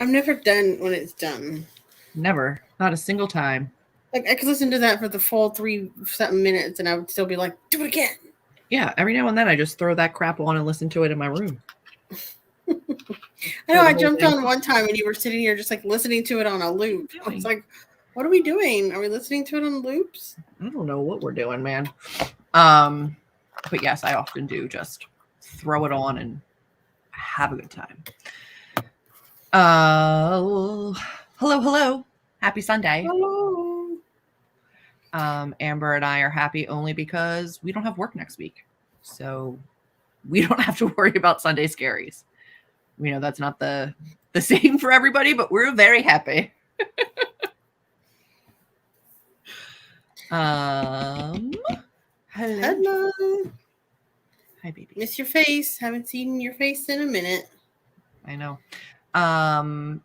I've never done when it's done. Never. Not a single time. Like, I could listen to that for the full 3-something minutes, and I would still be like, "Do it again." Yeah, every now and then I just throw that crap on and listen to it in my room. I know I jumped on one time, and you were sitting here just like listening to it on a loop. I was like, "What are we doing? Are we listening to it on loops?" I don't know what we're doing, man. But yes, I often do just throw it on and have a good time. Hello. Happy Sunday. Hello. Amber and I are happy only because we don't have work next week. So we don't have to worry about Sunday scaries. We know that's not the same for everybody, but we're very happy. Hello. Hello. Hi, baby. Miss your face. Haven't seen your face in a minute. I know.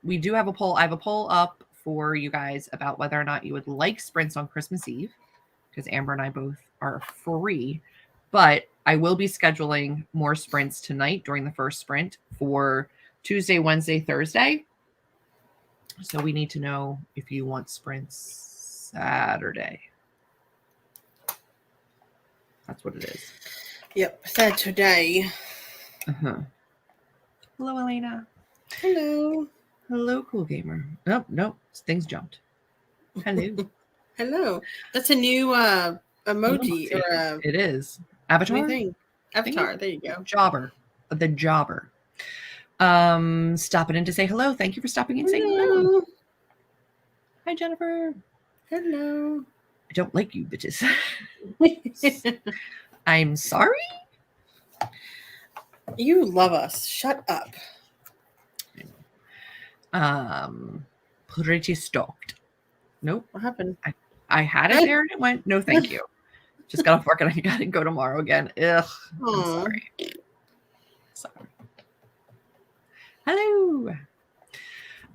We do have a poll. I have a poll up for you guys about whether or not you would like sprints on Christmas Eve, because Amber and I both are free. But I will be scheduling more sprints tonight during the first sprint for Tuesday, Wednesday, Thursday. So we need to know if you want sprints Saturday. That's what it is. Yep, Saturday. Uh-huh. Hello, Elena. Hello. Hello, cool gamer. Nope. Things jumped. Hello. Hello. That's a new emoji. Or it is. Avatar? Avatar. There you go. Jobber. The Jobber. Stopping in to say hello. Thank you for stopping in and saying hello. Hi, Jennifer. Hello. I don't like you, bitches. I'm sorry. You love us. Shut up. Pretty stalked. Nope. What happened? I had it there and it went, no, thank you. Just got off work and I gotta go tomorrow again. Ugh. I'm sorry. Hello.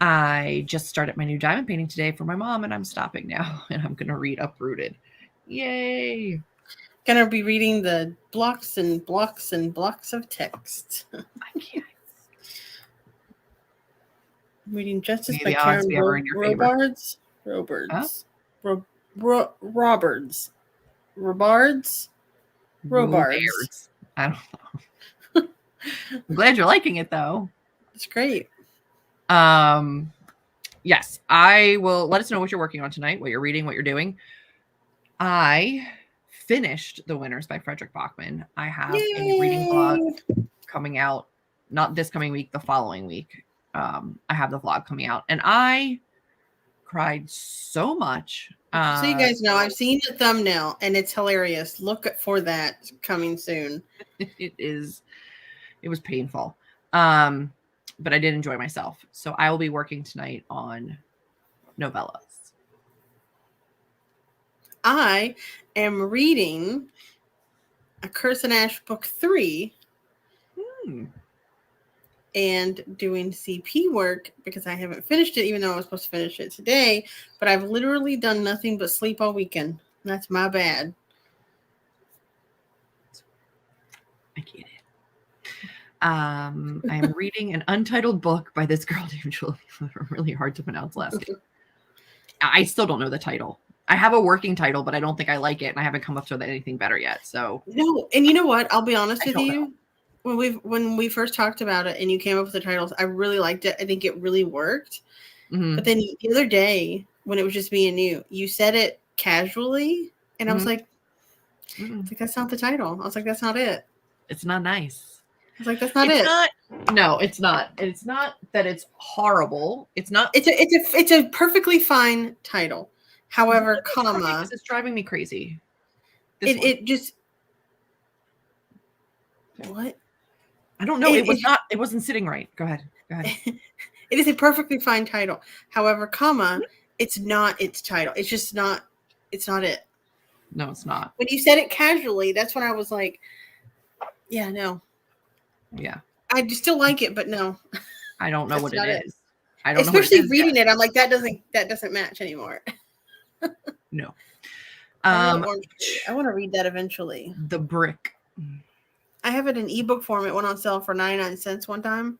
I just started my new diamond painting today for my mom and I'm stopping now and I'm gonna read Uprooted. Yay. Gonna be reading the blocks and blocks and blocks of text. I can't. I'm reading Justice by Karen Robards. I don't know. I'm glad you're liking it though. It's great. Yes, I will let us know what you're working on tonight, what you're reading, what you're doing. I finished The Winners by Frederick Bachman. I have a reading vlog coming out, not this coming week, the following week. I have the vlog coming out and I cried so much. So you guys know, I've seen the thumbnail and it's hilarious. Look for that coming soon. It was painful. But I did enjoy myself. So I will be working tonight on novellas. I am reading A Curse and Ash book 3 and doing CP work because I haven't finished it, even though I was supposed to finish it today. But I've literally done nothing but sleep all weekend. That's my bad. I get it. I am reading an untitled book by this girl named Julie. Really hard to pronounce last name. I still don't know the title. I have a working title, but I don't think I like it, and I haven't come up with anything better yet. So no, and you know what? I'll be honest with you. When we first talked about it, and you came up with the titles, I really liked it. I think it really worked. Mm-hmm. But then the other day, when it was just me and you said it casually, and I was like, that's not the title. I was like, that's not it. It's not nice. I was like, that's not it. No, it's not. It's not that it's horrible. It's not. It's a perfectly fine title. However, comma, it's driving me crazy. It just what? I don't know. It wasn't sitting right. Go ahead. It is a perfectly fine title. However, comma, it's not its title. It's just not. It's not it. No, it's not. When you said it casually, that's when I was like, yeah, no. Yeah. I still like it, but no. I don't know what it is. I don't know. Especially reading it, I'm like, that doesn't match anymore. No. I want to read that eventually. The Brick. I have it in ebook form. It went on sale for 99 cents one time.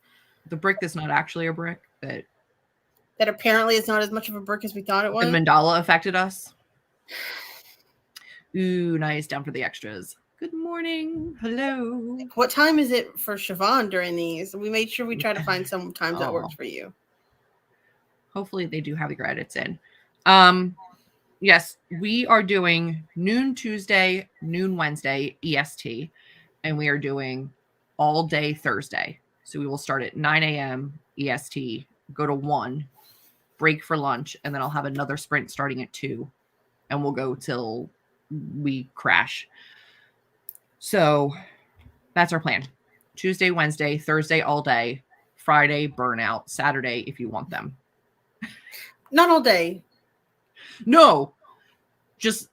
The Brick that's not actually a brick, that that apparently is not as much of a brick as we thought it was. The mandala affected us. Ooh, nice. Down for the extras. Good morning. Hello. What time is it for Siobhan during these? We made sure we try to find some times that works for you. Hopefully they do have your edits in. Yes, we are doing noon Tuesday, noon Wednesday, EST, and we are doing all day Thursday. So we will start at 9 a.m. EST, go to 1, break for lunch, and then I'll have another sprint starting at 2, and we'll go till we crash. So that's our plan. Tuesday, Wednesday, Thursday all day, Friday burnout, Saturday if you want them. Not all day. No, just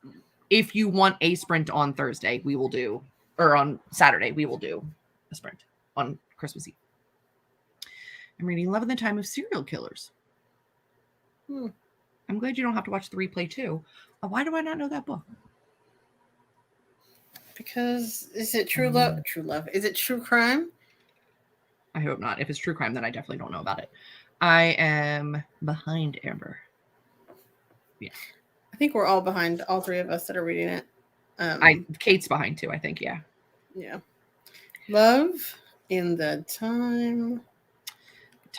if you want a sprint on Thursday, we will do, or on Saturday, we will do a sprint on Christmas Eve. I'm reading Love in the Time of Serial Killers. I'm glad you don't have to watch the replay too. Why do I not know that book? Because is it true love? True love. Is it true crime? I hope not. If it's true crime, then I definitely don't know about it. I am behind Amber. Yeah. I think we're all behind, all three of us that are reading it. Kate's behind too, I think, yeah. Yeah. Love in the Time.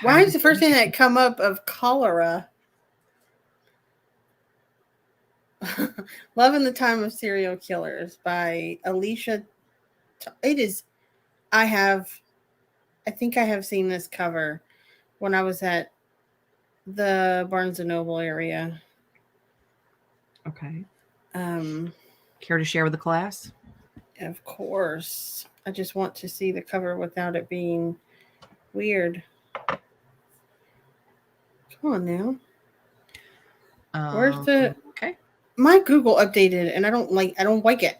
Why is the first thing that come up of cholera? Love in the Time of Serial Killers by Alicia. It is. I think I have seen this cover when I was at the Barnes & Noble area. Okay. Care to share with the class? Of course. I just want to see the cover without it being weird. Come on now. Where's the... Okay. My Google updated and I don't like it.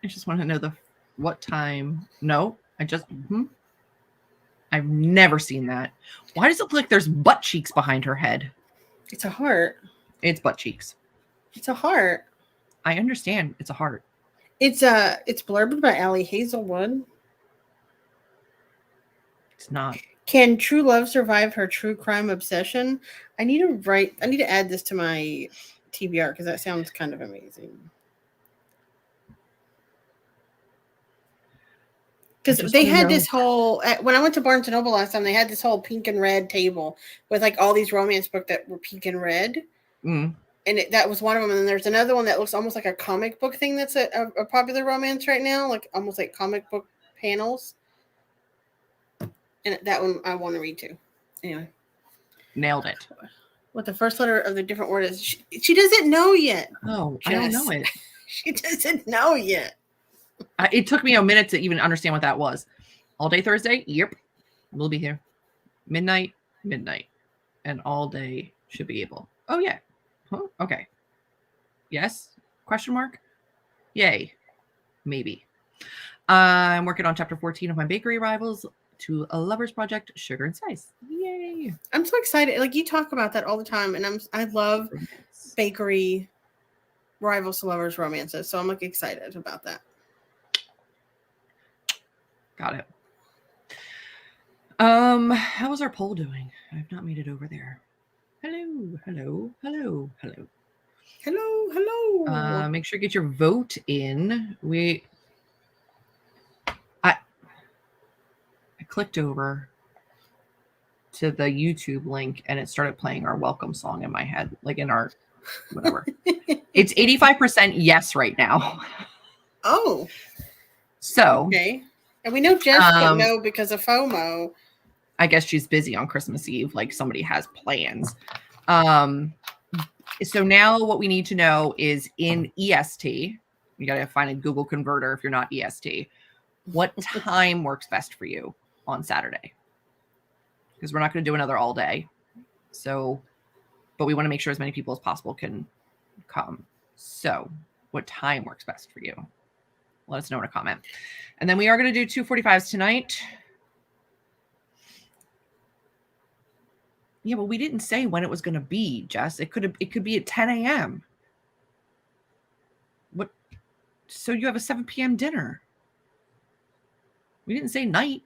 I just want to know what time. No, I've never seen that. Why does it look like there's butt cheeks behind her head? It's a heart. It's butt cheeks. It's a heart. I understand. It's a heart. It's blurbed by Allie Hazelwood. It's not. Can true love survive her true crime obsession? I need to add this to my TBR because that sounds kind of amazing. Because they had this whole, when I went to Barnes & Noble last time, they had this whole pink and red table with like all these romance books that were pink and red. Mm. And that was one of them. And then there's another one that looks almost like a comic book thing that's a popular romance right now, like almost like comic book panels. And that one I want to read too. Anyway. Nailed it. What the first letter of the different word is. She doesn't know yet. Oh, Jess. I don't know it. She doesn't know yet. It took me a minute to even understand what that was. All day Thursday? Yep. We'll be here. Midnight. And all day should be able. Oh, yeah. Huh? Okay. Yes? Question mark? Yay. Maybe. I'm working on chapter 14 of my bakery rivals to a lover's project, Sugar and Spice. Yay. I'm so excited. Like, you talk about that all the time, and I love bakery rivals to lovers romances. So I'm like excited about that. Got it. How is our poll doing? I've not made it over there. Hello. Make sure you get your vote in. I clicked over to the YouTube link and it started playing our welcome song in my head, like in our whatever. It's 85% yes right now. Oh. So okay. And we know Jess didn't know because of FOMO. I guess she's busy on Christmas Eve, like somebody has plans. So now what we need to know is in EST, you got to find a Google converter if you're not EST. What time works best for you on Saturday? Because we're not going to do another all day. So, but we want to make sure as many people as possible can come. So what time works best for you? Let us know in a comment. And then we are going to do 2:45s tonight. Yeah, well, we didn't say when it was going to be, Jess. It could be at 10 a.m. What? So you have a 7 p.m. dinner. We didn't say night.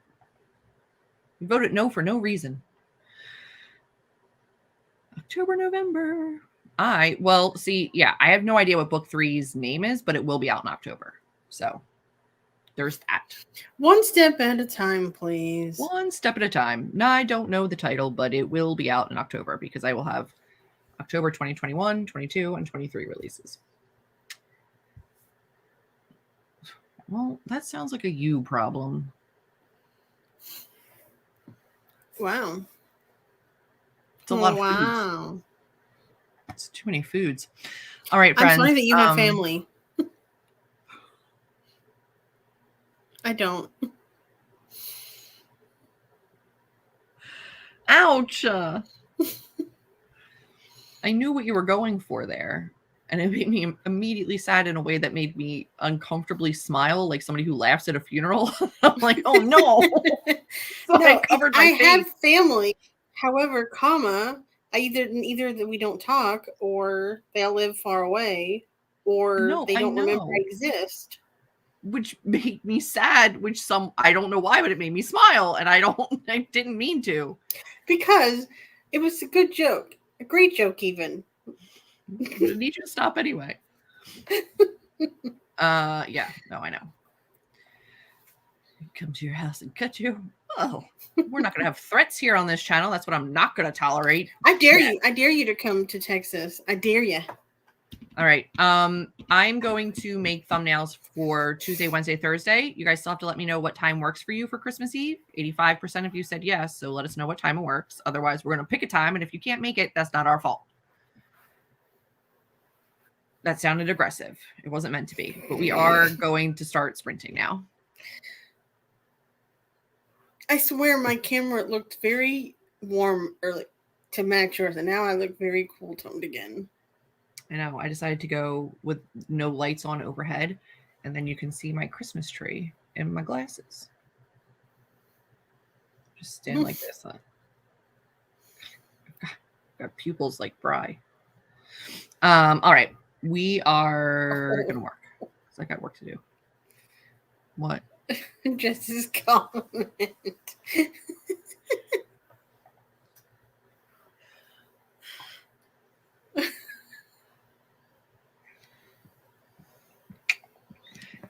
We voted no for no reason. October, November. Well, see, yeah, I have no idea what book 3's name is, but it will be out in October. So there's that. One step at a time, please. One step at a time. No, I don't know the title, but it will be out in October because I will have October 2021, 22, and 23 releases. Well, that sounds like a you problem. Wow. It's a lot of foods. It's too many foods. All right, friends. I'm sorry that you have family. I don't. Ouch. I knew what you were going for there. And it made me immediately sad in a way that made me uncomfortably smile, like somebody who laughs at a funeral. I'm like, oh no. So No, I face. have family. However, either that we don't talk, or they all live far away, or they don't remember I exist. Which made me sad, I don't know why, but it made me smile, and I didn't mean to. Because it was a good joke. A great joke, even. I need you to stop anyway. Yeah, no, I know. Come to your house and cut you. Oh, we're not going to have threats here on this channel. That's what I'm not going to tolerate. I dare you. I dare you to come to Texas. I dare you. All right. I'm going to make thumbnails for Tuesday, Wednesday, Thursday. You guys still have to let me know what time works for you for Christmas Eve. 85% of you said yes, so let us know what time it works. Otherwise, we're going to pick a time, and if you can't make it, that's not our fault. That sounded aggressive. It wasn't meant to be, but we are going to start sprinting now. I swear my camera looked very warm early to match yours, and now I look very cool toned again. I know. I decided to go with no lights on overhead, and then you can see my Christmas tree and my glasses. Just stand like this. Got pupils like Bri. All right. We are going to work. I got work to do. What? Just his comment.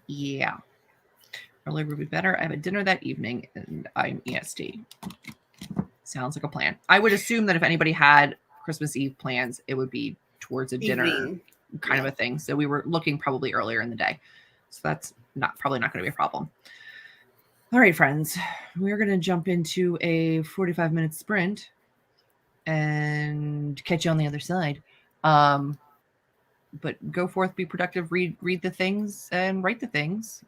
Yeah. Earlier would be better. I have a dinner that evening and I'm EST. Sounds like a plan. I would assume that if anybody had Christmas Eve plans, it would be towards a dinner kind of a thing. So we were looking probably earlier in the day. So that's probably not going to be a problem. All right, friends, we're going to jump into a 45-minute sprint and catch you on the other side. But go forth, be productive, read the things and write the things.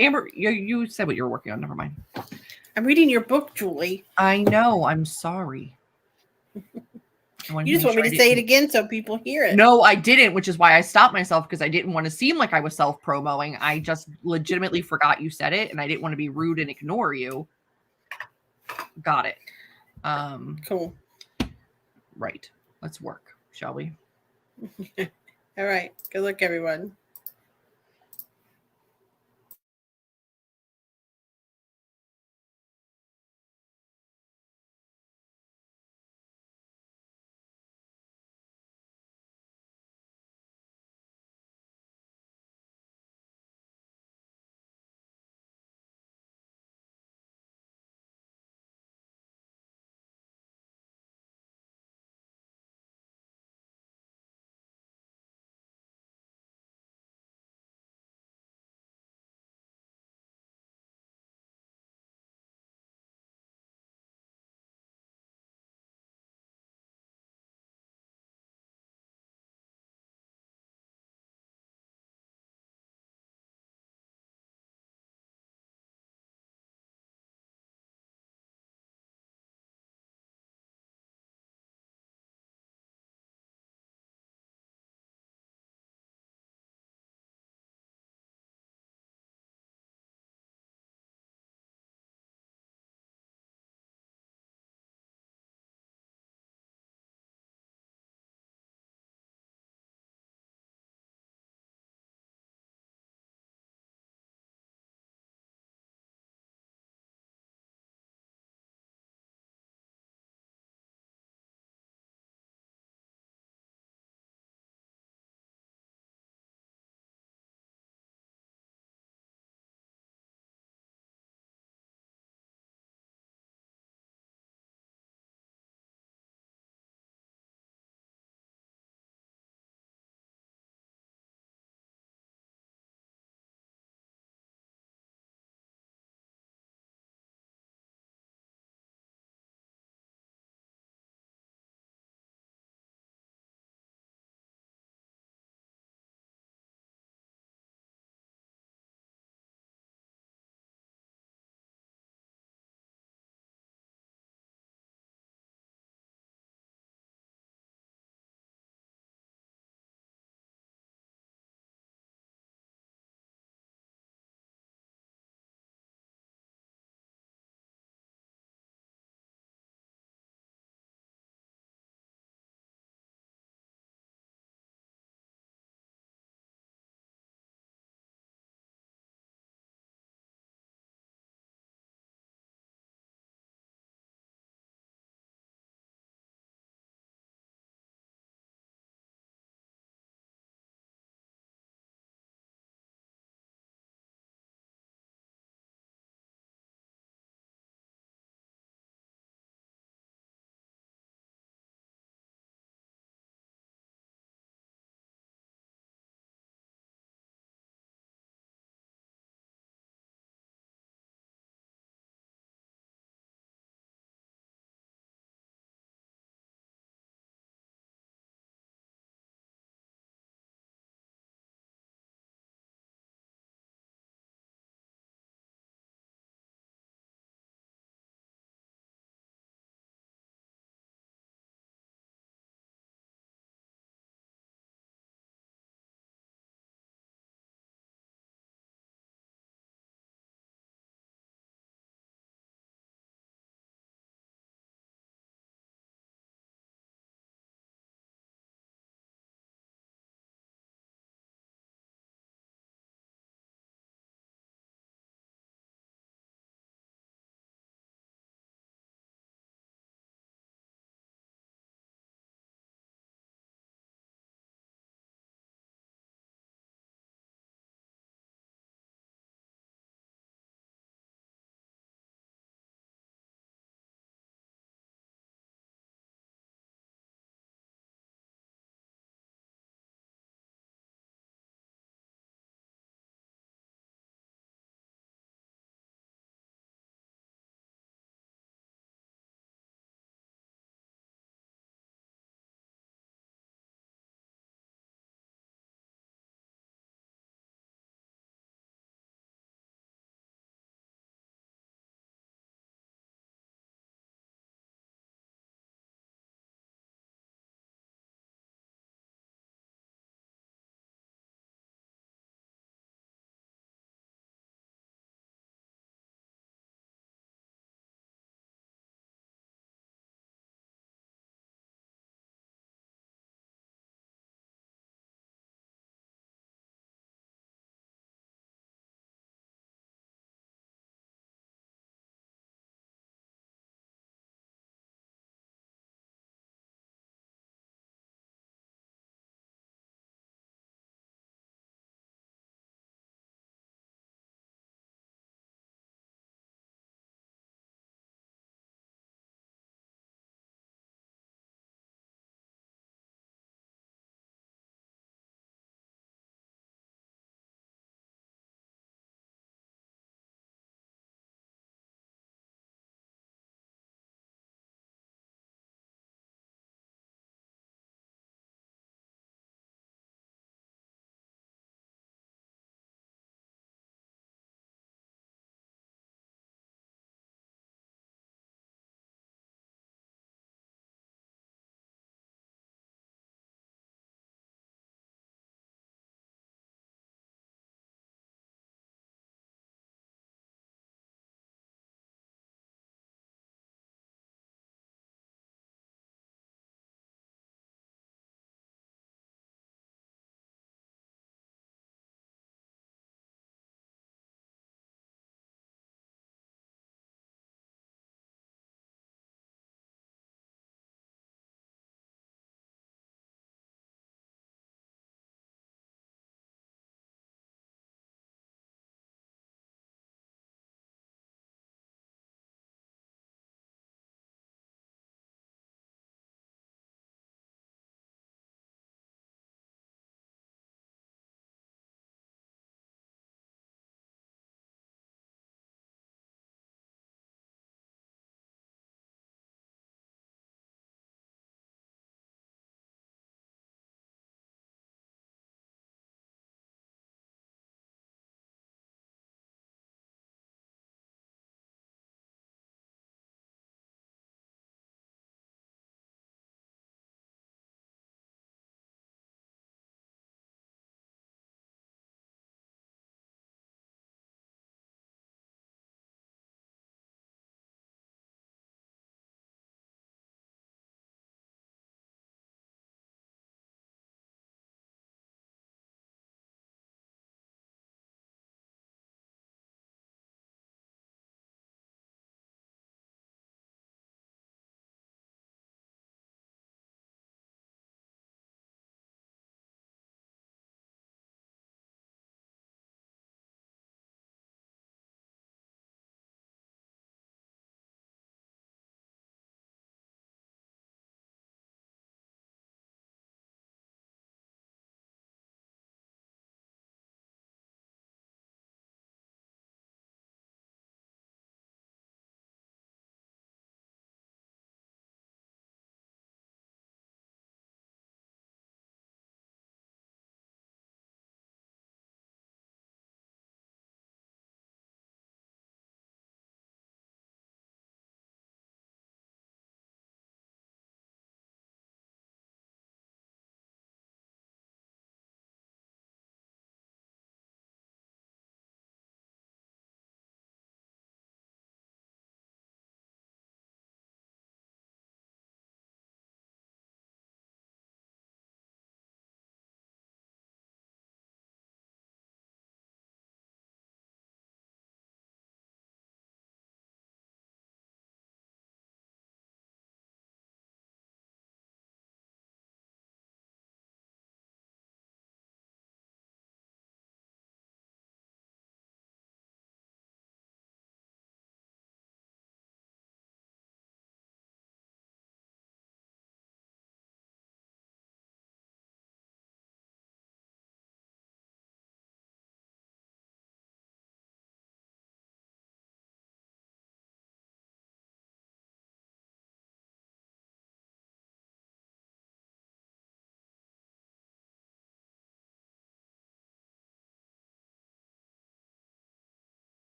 Amber, you said what you were working on. Never mind. I'm reading your book, Julie. I know. I'm sorry. You just want me to say it again so people hear it. No, I didn't, which is why I stopped myself, because I didn't want to seem like I was self-promoting. I just legitimately forgot you said it, and I didn't want to be rude and ignore you. Got it. Cool. Right. Let's work, shall we? All right. Good luck, everyone.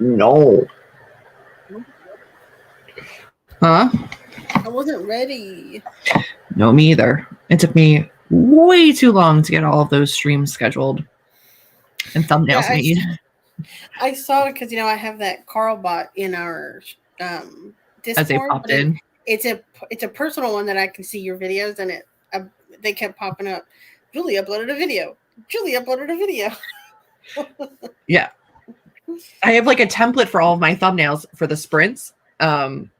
No. Huh? I wasn't ready. No, me either. It took me way too long to get all of those streams scheduled and thumbnails made. I saw it because I have that Carl bot in our Discord. As they popped in. It's a personal one that I can see your videos, and they kept popping up. Julie uploaded a video. Julie uploaded a video. Yeah. I have like a template for all of my thumbnails for the sprints. And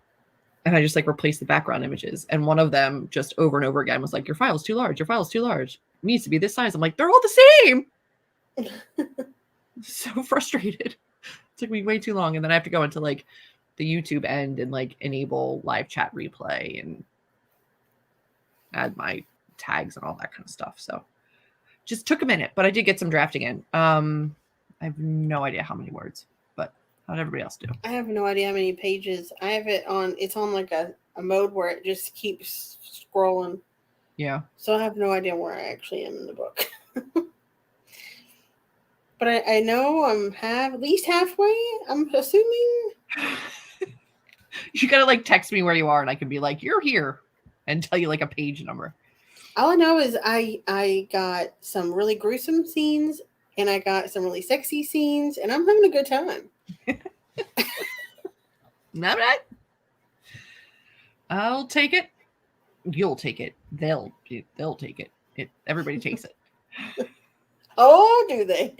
I just like replace the background images. And one of them just over and over again was like, your file's too large. Your file's too large. It needs to be this size. I'm like, they're all the same. So frustrated. It took me way too long. And then I have to go into like the YouTube end and like enable live chat replay and add my tags and all that kind of stuff. So just took a minute, but I did get some drafting in. I have no idea how many words, but how did everybody else do? I have no idea how many pages. I have it on, it's on like a mode where it just keeps scrolling. Yeah. So I have no idea where I actually am in the book. But I know I'm at least halfway, I'm assuming. You gotta like text me where you are and I can be like, you're here, and tell you like a page number. All I know is I got some really gruesome scenes and I got some really sexy scenes and I'm having a good time. Not bad. I'll take it. You'll take it. They'll take it. Everybody takes it. Oh, do they?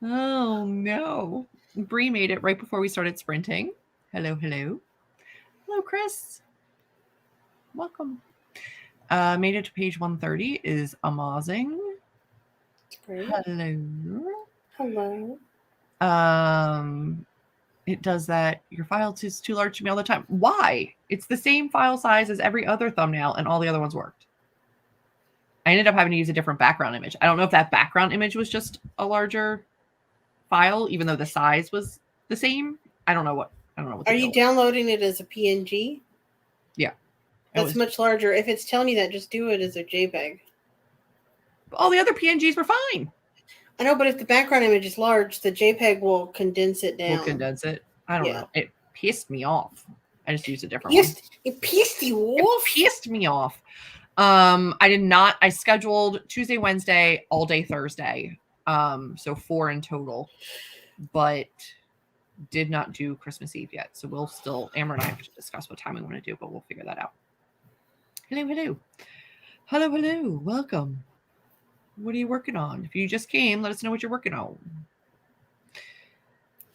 Oh no. Bree made it right before we started sprinting. Hello. Hello, Chris. Welcome. Made it to page 130 is amazing. Great. Hello. It does that. Your file is too large to me all the time. Why? It's the same file size as every other thumbnail and all the other ones worked. I ended up having to use a different background image. I don't know if that background image was just a larger file, even though the size was the same. I don't know what. Are you downloading it as a PNG? Yeah. That's much larger. If it's telling you that, just do it as a JPEG. All the other PNGs were fine. I know, but if the background image is large, the JPEG will condense it down. I don't know. It pissed me off. I just used a different one. It pissed you off? It pissed me off. I scheduled Tuesday, Wednesday, all day Thursday. So 4 in total, but did not do Christmas Eve yet. So we'll still, Amber and I have to discuss what time we want to do, but we'll figure that out. Hello. Welcome. What are you working on? If you just came, let us know what you're working on.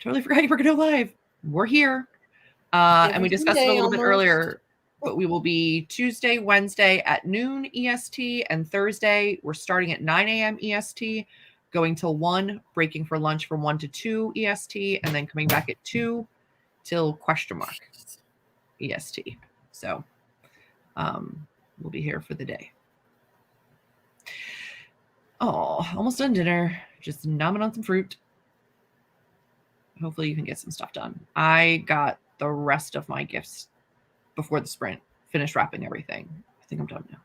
Totally forgot you were going to live. We're here. And we discussed it a little bit earlier, but we will be Tuesday, Wednesday at noon EST, and Thursday we're starting at 9 a.m. EST, going till 1, breaking for lunch from 1 to 2 EST, and then coming back at 2 till ? EST. So we'll be here for the day. Oh, almost done dinner. Just nomming on some fruit. Hopefully you can get some stuff done. I got the rest of my gifts before the sprint. Finished wrapping everything. I think I'm done now.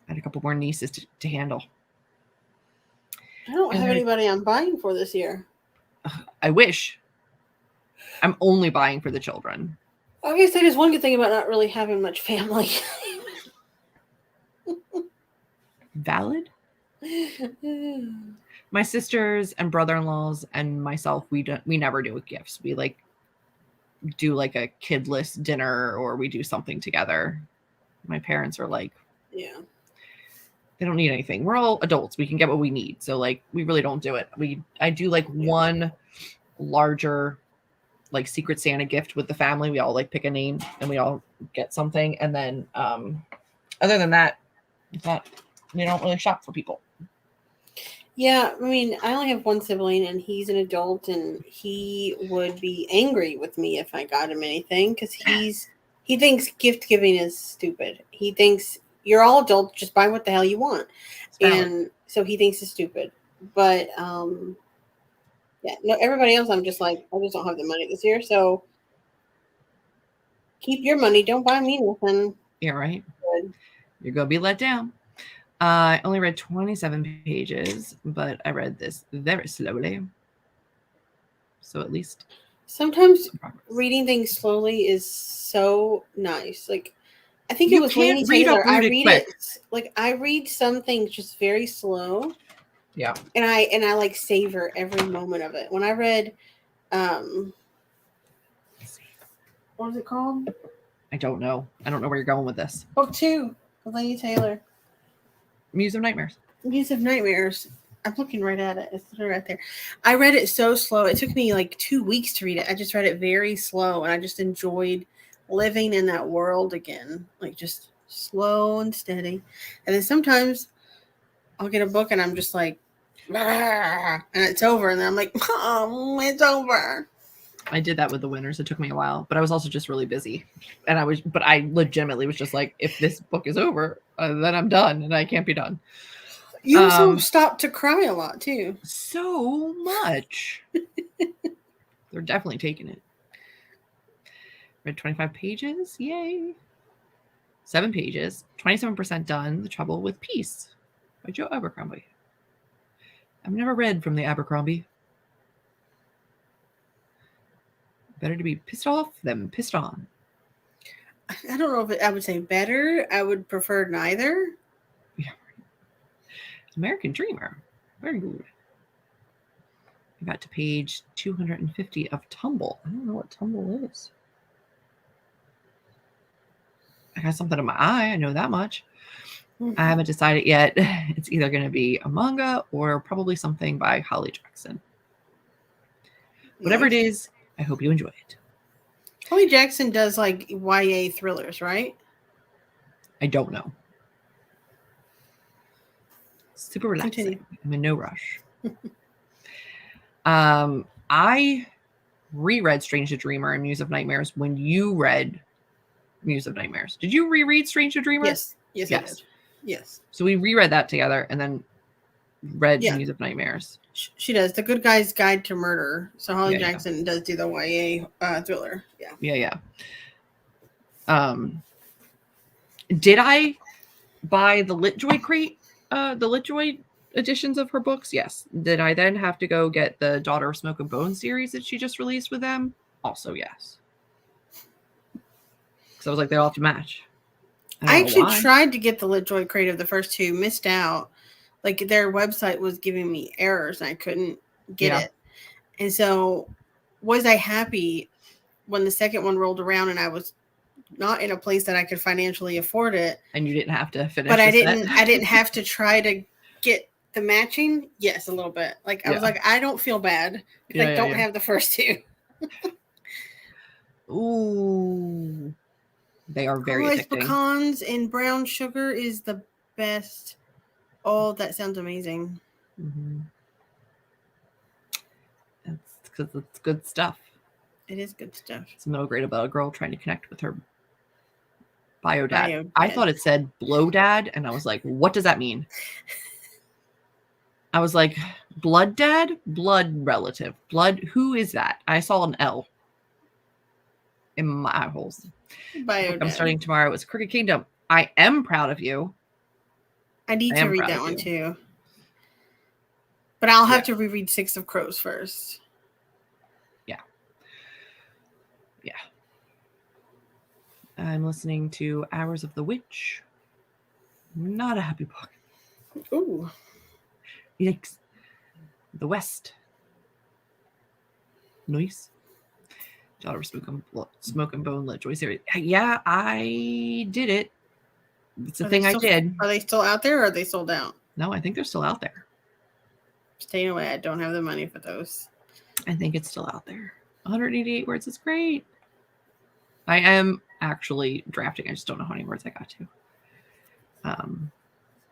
I had a couple more nieces to handle. I don't have anybody I'm buying for this year. I wish. I'm only buying for the children. I guess that is one good thing about not really having much family. Valid. My sisters and brother-in-laws and myself, we never do gifts. We like do like a kidless dinner, or we do something together. My parents are like, yeah, they don't need anything. We're all adults. We can get what we need. So like, we really don't do it. I do like one larger like Secret Santa gift with the family. We all like pick a name and we all get something. And then other than that, we don't really shop for people. Yeah, I mean, I only have one sibling, and he's an adult, and he would be angry with me if I got him anything, because he thinks gift giving is stupid. He thinks you're all adults, just buy what the hell you want, and so he thinks it's stupid. But yeah, no, everybody else, I'm just like, I just don't have the money this year, so keep your money. Don't buy me nothing. Yeah, right. Good. You're gonna be let down. I only read 27 pages, but I read this very slowly. So at least sometimes reading things slowly is so nice. Like I think you it was can't Lainey read Taylor. I uprooted read quick. it like I read some things just very slow. Yeah. And I like savor every moment of it. When I read what was it called? I don't know. I don't know where you're going with this. Book 2 of Lainey Taylor. Muse of Nightmares. Muse of Nightmares. I'm looking right at it. It's right there. I read it so slow. It took me like 2 weeks to read it. I just read it very slow, and I just enjoyed living in that world again. Like just slow and steady. And then sometimes I'll get a book and I'm just like, and it's over, and then I'm like, oh, it's over. I did that with The Winners. It took me a while, but I was also just really busy. And I legitimately was just like, if this book is over, then I'm done, and I can't be done. You also stopped to cry a lot too. So much. They're definitely taking it. Read 25 pages. Yay. 7 pages. 27% done. The Trouble with Peace by Joe Abercrombie. I've never read from the Abercrombie. Better to be pissed off than pissed on. I don't know if I would say better. I would prefer neither. Yeah. American Dreamer. Very good. I got to page 250 of Tumble. I don't know what Tumble is. I got something in my eye. I know that much. I haven't decided yet. It's either going to be a manga or probably something by Holly Jackson. Whatever it is, I hope you enjoy it. Holly Jackson does like YA thrillers, right? I don't know. Super relaxing. Continue. I'm in no rush. I reread Strange the Dreamer and Muse of Nightmares when you read Muse of Nightmares. Did you reread Strange the Dreamer? Yes. Yes, I did. Yes. So we reread that together and then read Muse of Nightmares. She does. The Good Guy's Guide to Murder. So Holly Jackson does do the YA thriller. Yeah. Did I buy the LitJoy crate? The LitJoy editions of her books? Yes. Did I then have to go get the Daughter of Smoke and Bone series that she just released with them? Also, yes. Because I was like, they all have to match. I actually tried to get the LitJoy crate of the first 2, missed out. Like their website was giving me errors and I couldn't get it. And so was I happy when the second one rolled around and I was not in a place that I could financially afford it? And you didn't have to finish. But I didn't have to try to get the matching. Yes, a little bit. Like I was like, I don't feel bad because I don't have the first 2. Ooh. They are very addicting. Pecans and brown sugar is the best. Oh, that sounds amazing. Mm-hmm. It's because it's good stuff. It is good stuff. It's a middle grade about a girl trying to connect with her bio dad. I thought it said blow dad, and I was like, what does that mean? I was like, blood dad? Blood relative. Blood? Who is that? I saw an L in my eye holes. I'm starting tomorrow. It's Crooked Kingdom. I am proud of you. I need to read that one too. But I'll have to reread 6 of Crows first. Yeah. I'm listening to Hours of the Witch. Not a happy book. Ooh. Yikes. The West. Nice. Daughter of Smoke and Bone LitJoy series. Yeah, I did it. It's a thing I did. Are they still out there or are they sold out? No, I think they're still out there. Staying away. I don't have the money for those. I think it's still out there. 188 words is great. I am actually drafting. I just don't know how many words I got to.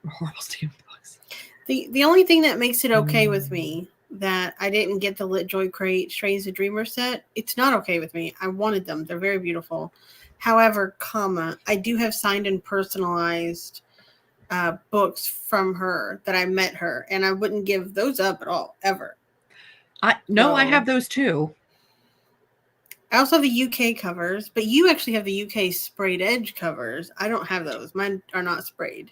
Horrible state of the books. The only thing that makes it okay with me that I didn't get the LitJoy crate Strange the Dreamer set, it's not okay with me. I wanted them. They're very beautiful. However, I do have signed and personalized books from her that I met her, and I wouldn't give those up at all, ever. I have those too. I also have the UK covers, but you actually have the UK sprayed edge covers. I don't have those. Mine are not sprayed.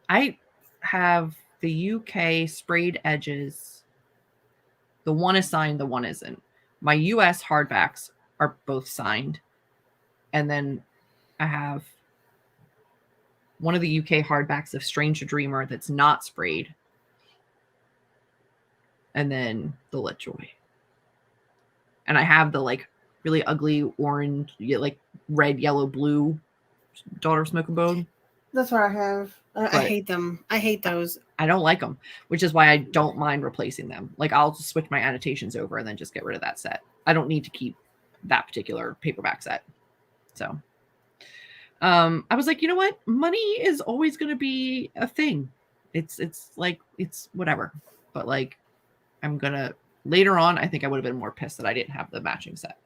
I have the UK sprayed edges. The one is signed, the one isn't. My US hardbacks are both signed. And then I have one of the UK hardbacks of Strange Dreamer that's not sprayed. And then the LitJoy. And I have the like really ugly orange, like red, yellow, blue Daughter of Smoke and Bone. That's what I have. I hate them. I hate those. I don't like them, which is why I don't mind replacing them. Like I'll just switch my annotations over and then just get rid of that set. I don't need to keep that particular paperback set. So I was like, you know what? Money is always going to be a thing. It's like, it's whatever. But like, I'm going to later on, I think I would have been more pissed that I didn't have the matching set.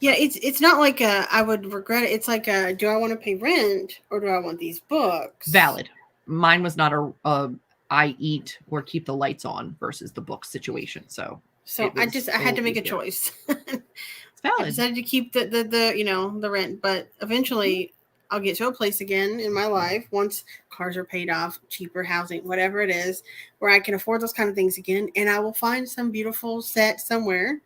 Yeah, it's not like I would regret it. It's like do I want to pay rent or do I want these books? Valid. Mine was not a I eat or keep the lights on versus the book situation. So I had to make a choice. It's valid. I decided to keep the rent, but eventually I'll get to a place again in my life once cars are paid off, cheaper housing, whatever it is, where I can afford those kind of things again, and I will find some beautiful set somewhere.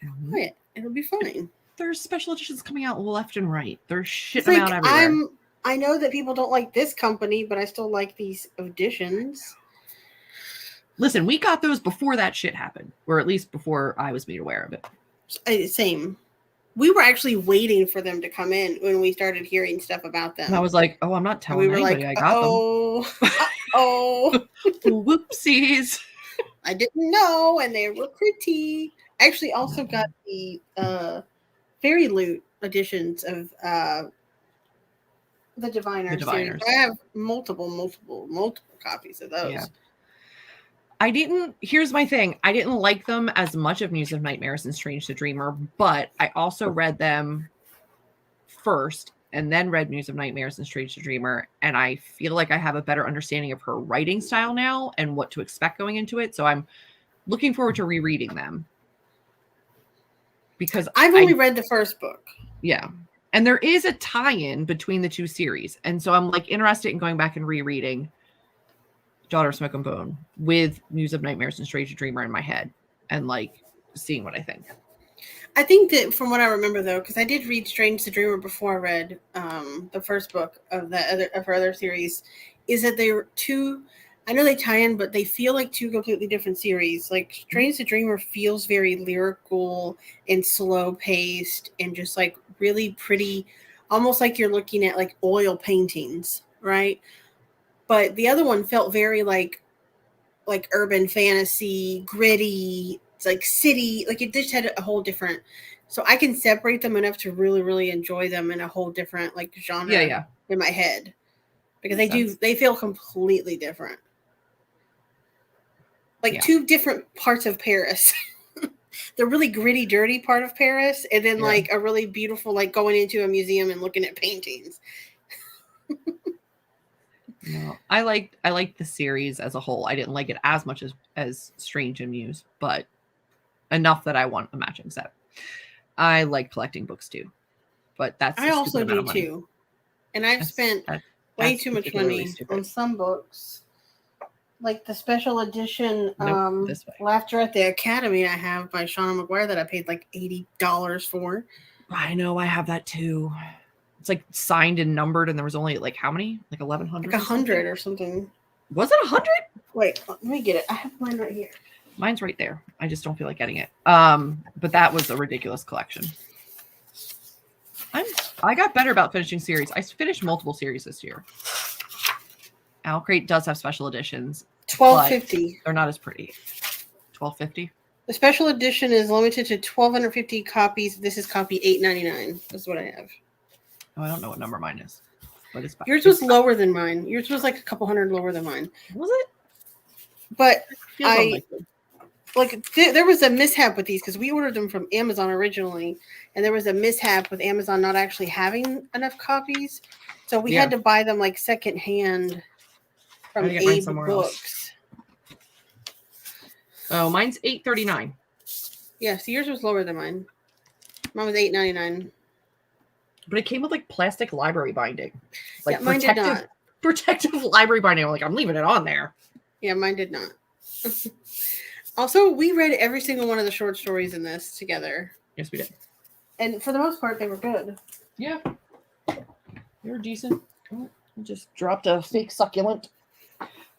Mm-hmm. It'll be fine. There's special editions coming out left and right. There's shit them out everywhere. I know that people don't like this company, but I still like these editions. Listen, we got those before that shit happened, or at least before I was made aware of it. Same. We were actually waiting for them to come in when we started hearing stuff about them. And I was like, oh, I'm not telling anybody I got them. Oh, whoopsies. I didn't know, and they were pretty. I actually also got the Fairy Loot editions of the Diviners series. I have multiple copies of those. Yeah. Here's my thing. I didn't like them as much of Muse of Nightmares and Strange the Dreamer, but I also read them first and then read Muse of Nightmares and Strange the Dreamer. And I feel like I have a better understanding of her writing style now and what to expect going into it. So I'm looking forward to rereading them. Because I've only read the first book. Yeah. And there is a tie-in between the two series. And so I'm like interested in going back and rereading Daughter of Smoke and Bone with Muse of Nightmares and Strange Dreamer in my head and like seeing what I think. I think that from what I remember though, because I did read Strange the Dreamer before I read the first book of her other series, is that they were two. I know they tie in, but they feel like two completely different series. Like Strange the Dreamer feels very lyrical and slow paced and just like really pretty, almost like you're looking at like oil paintings, right? But the other one felt very like urban fantasy, gritty, it's like city, like it just had a whole different. So I can separate them enough to really, really enjoy them in a whole different like genre in my head, because they feel completely different. Like two different parts of Paris. The really gritty, dirty part of Paris, and then like a really beautiful, like going into a museum and looking at paintings. No, I liked the series as a whole. I didn't like it as much as Strange and Muse, but enough that I want a matching set. I like collecting books too, but I also do too. And I've spent way too much money on some books. Like the special edition Laughter at the Academy I have by Shauna McGuire that I paid like $80 for. I know, I have that too. It's like signed and numbered, and there was only like how many? Like 1,100? Like 100 or something. Was it 100? Wait, let me get it. I have mine right here. Mine's right there. I just don't feel like getting it. But that was a ridiculous collection. I got better about finishing series. I finished multiple series this year. Owl Crate does have special editions. $12.50. They're not as pretty. $12.50. The special edition is limited to 1,250 copies. This is copy 899. That's what I have. Oh, I don't know what number mine is. But it's yours was lower than mine. Yours was like a couple hundred lower than mine. Was it? But there was a mishap with these because we ordered them from Amazon originally, and there was a mishap with Amazon not actually having enough copies, so we had to buy them like secondhand from Abe Books. Oh, mine's $8.39. Yeah, so yours was lower than mine. Mine was $8.99. But it came with like plastic library binding, like mine did not. protective library binding. I'm like, I'm leaving it on there. Yeah, mine did not. Also, we read every single one of the short stories in this together. Yes, we did. And for the most part, they were good. Yeah. They were decent. Oh, I just dropped a fake succulent.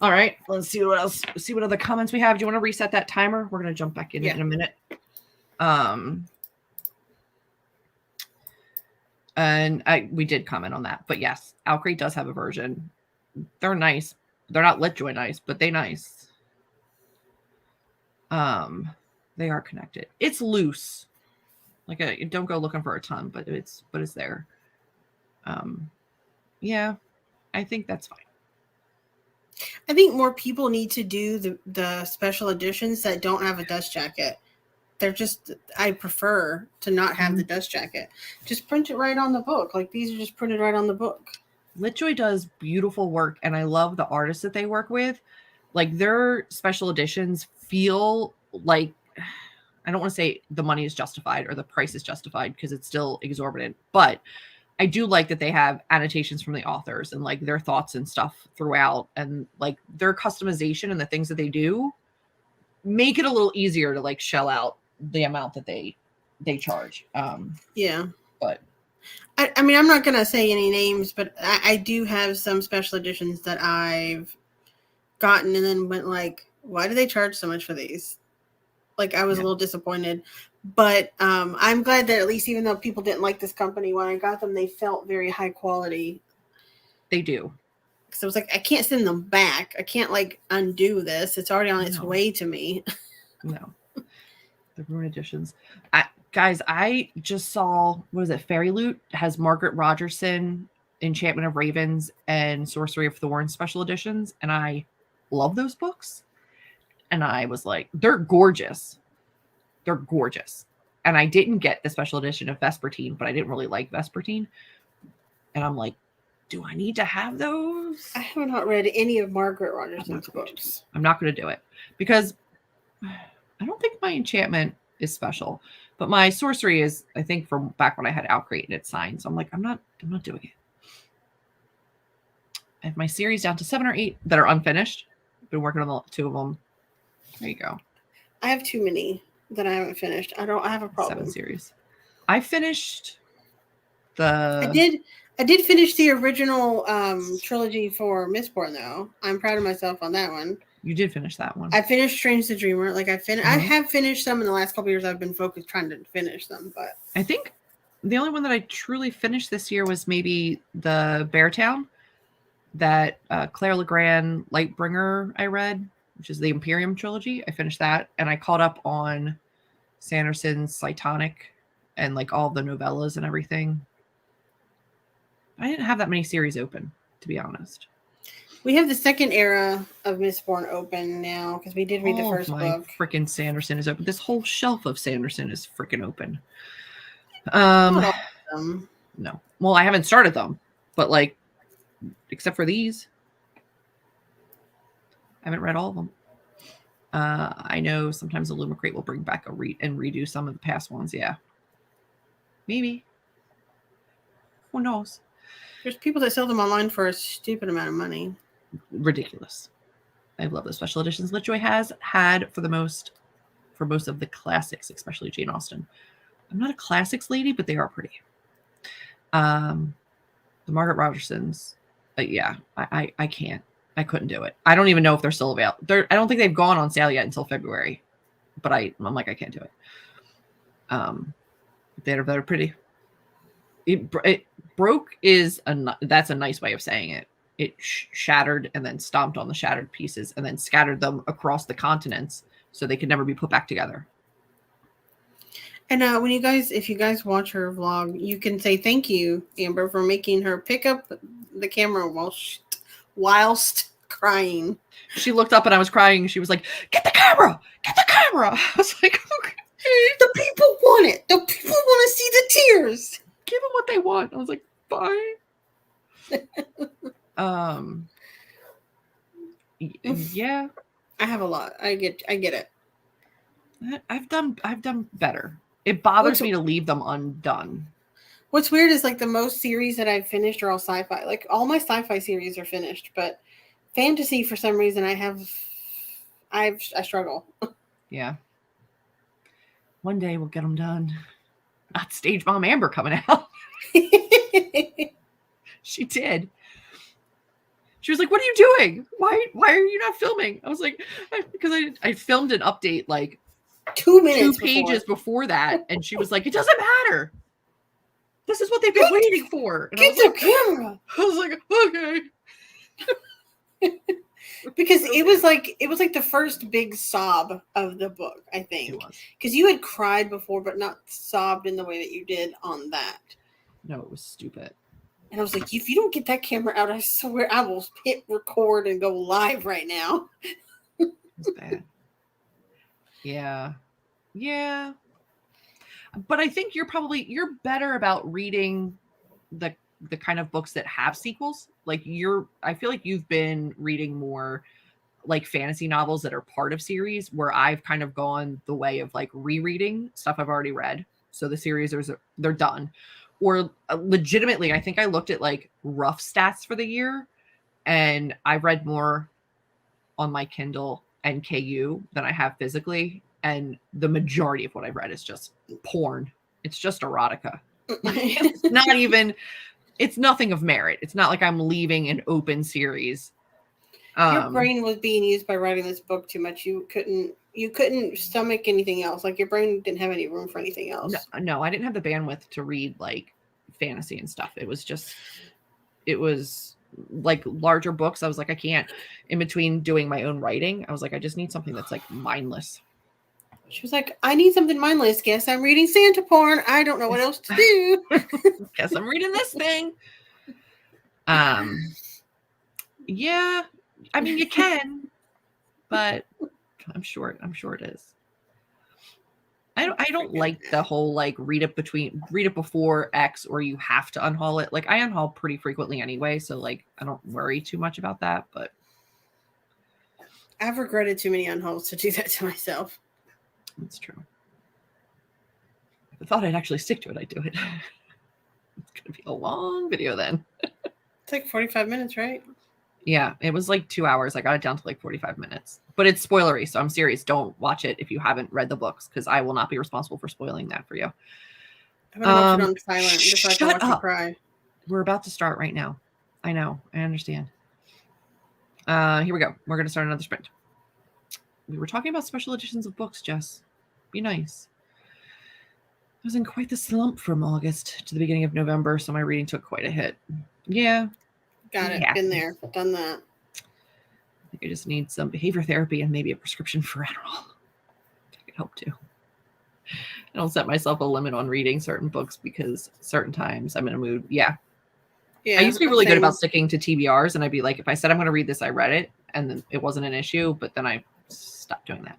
All right, let's see what else. See what other comments we have. Do you want to reset that timer? We're gonna jump back in a minute. And we did comment on that, but yes, Alcrate does have a version. They're nice. They're not LitJoy nice, but they nice. They are connected. It's loose. Like don't go looking for a ton, but it's there. Yeah, I think that's fine. I think more people need to do the special editions that don't have a dust jacket. They're just, I prefer to not have the dust jacket. Just print it right on the book. Like these are just printed right on the book. LitJoy does beautiful work, and I love the artists that they work with. Like their special editions feel like, I don't want to say the money is justified or the price is justified because it's still exorbitant, but I do like that they have annotations from the authors and like their thoughts and stuff throughout, and like their customization and the things that they do make it a little easier to like shell out the amount that they charge. Yeah. But I mean, I'm not going to say any names, but I do have some special editions that I've gotten and then went like, why do they charge so much for these? Like I was a little disappointed. But I'm glad that at least even though people didn't like this company, when I got them, they felt very high quality. They do. Because I was like, I can't send them back. I can't like undo this. It's already on its way to me. No. The Ruin editions. Guys, I just saw, what is it? Fairy Loot has Margaret Rogerson, Enchantment of Ravens, and Sorcery of Thorns special editions. And I love those books. And I was like, they're gorgeous. They're gorgeous. And I didn't get the special edition of Vespertine, but I didn't really like Vespertine. And I'm like, do I need to have those? I have not read any of Margaret Rogerson's books. I'm not going to do it because I don't think my enchantment is special, but my sorcery is, I think, from back when I had Alcrate and it's signed. So I'm like, I'm not doing it. I have my series down to 7 or 8 that are unfinished. I've been working on the 2 of them. There you go. I have too many that I haven't finished. I have a problem. 7 series. I finished the. I did finish the original trilogy for Mistborn though. I'm proud of myself on that one. You did finish that one. I finished Strange the Dreamer. Like I have finished some in the last couple of years. I've been focused trying to finish them, but I think the only one that I truly finished this year was maybe the Beartown, that Claire Legrand Lightbringer I read, which is the Imperium trilogy. I finished that, and I caught up on Sanderson's Cytonic and like all the novellas and everything. I didn't have that many series open, to be honest. We have the second era of Mistborn open now because we did read the first book. Freaking Sanderson is open. This whole shelf of Sanderson is freaking open. No. Well, I haven't started them, but like, except for these, I haven't read all of them. I know sometimes the Lumicrate will bring back and redo some of the past ones. Yeah. Maybe. Who knows? There's people that sell them online for a stupid amount of money. Ridiculous. I love the special editions LitJoy has had for most of the classics, especially Jane Austen. I'm not a classics lady, but they are pretty. The Margaret Rogersons, yeah, I can't. I couldn't do it. I don't even know if they're still available. I don't think they've gone on sale yet until February, but I'm like, I can't do it. They're pretty. It broke that's a nice way of saying it. It shattered and then stomped on the shattered pieces and then scattered them across the continents so they could never be put back together. And if you guys watch her vlog, you can say thank you, Amber, for making her pick up the camera whilst crying. She looked up and I was crying. She was like, "Get the camera! Get the camera!" I was like, "Okay." The people want it. The people want to see the tears. Give them what they want. I was like, fine. Yeah. I have a lot. I get it. I've done better. It bothers me to leave them undone. What's weird is like the most series that I've finished are all sci-fi. Like all my sci-fi series are finished, but fantasy for some reason I struggle. Yeah. One day we'll get them done. Not Stage Mom Amber coming out. She did. She was like, "What are you doing? Why are you not filming?" I was like, because I filmed an update like 2 minutes 2 pages before that, and she was like, "It doesn't matter. This is what they've been waiting for." And Get the camera. I was like, okay. Because it was like the first big sob of the book, I think. Because you had cried before, but not sobbed in the way that you did on that. No, it was stupid. And I was like, if you don't get that camera out, I swear I will hit record and go live right now. It's bad. Yeah. Yeah. But I think you're better about reading the kind of books that have sequels. Like I feel like you've been reading more like fantasy novels that are part of series, where I've kind of gone the way of like rereading stuff I've already read. So the series they're done. Or legitimately, I think I looked at like rough stats for the year, and I read more on my Kindle and KU than I have physically. And the majority of what I've read is just porn. It's just erotica. It's nothing of merit. It's not like I'm leaving an open series. Your brain was being used by writing this book too much. You couldn't stomach anything else. Like your brain didn't have any room for anything else. No, I didn't have the bandwidth to read like fantasy and stuff. It was like larger books. I was like, I can't, in between doing my own writing, I was like, I just need something that's like mindless. She was like, I need something mindless. Guess I'm reading Santa porn. I don't know what else to do. Guess I'm reading this thing. Yeah, I mean you can, but I'm sure it is. I don't like the whole like read it before X or you have to unhaul it. Like I unhaul pretty frequently anyway, so like I don't worry too much about that, but I've regretted too many unhauls to do that to myself. That's true. If I thought I'd actually stick to it, I'd do it. It's going to be a long video then. It's like 45 minutes, right? Yeah, it was like 2 hours. I got it down to like 45 minutes. But it's spoilery, so I'm serious. Don't watch it if you haven't read the books, because I will not be responsible for spoiling that for you. I'm going to watch it on silent, just so I can watch you cry. We're about to start right now. I know. I understand. Here we go. We're going to start another sprint. We were talking about special editions of books, Jess. Be nice. I was in quite the slump from August to the beginning of November, so my reading took quite a hit. Yeah. Got it. Been there. Done that. I think I just need some behavior therapy and maybe a prescription for Adderall. I could hope to. I don't set myself a limit on reading certain books because certain times I'm in a mood. Yeah. I used to be really good about sticking to TBRs, and I'd be like, if I said I'm going to read this, I read it, and then it wasn't an issue, but then I stopped doing that.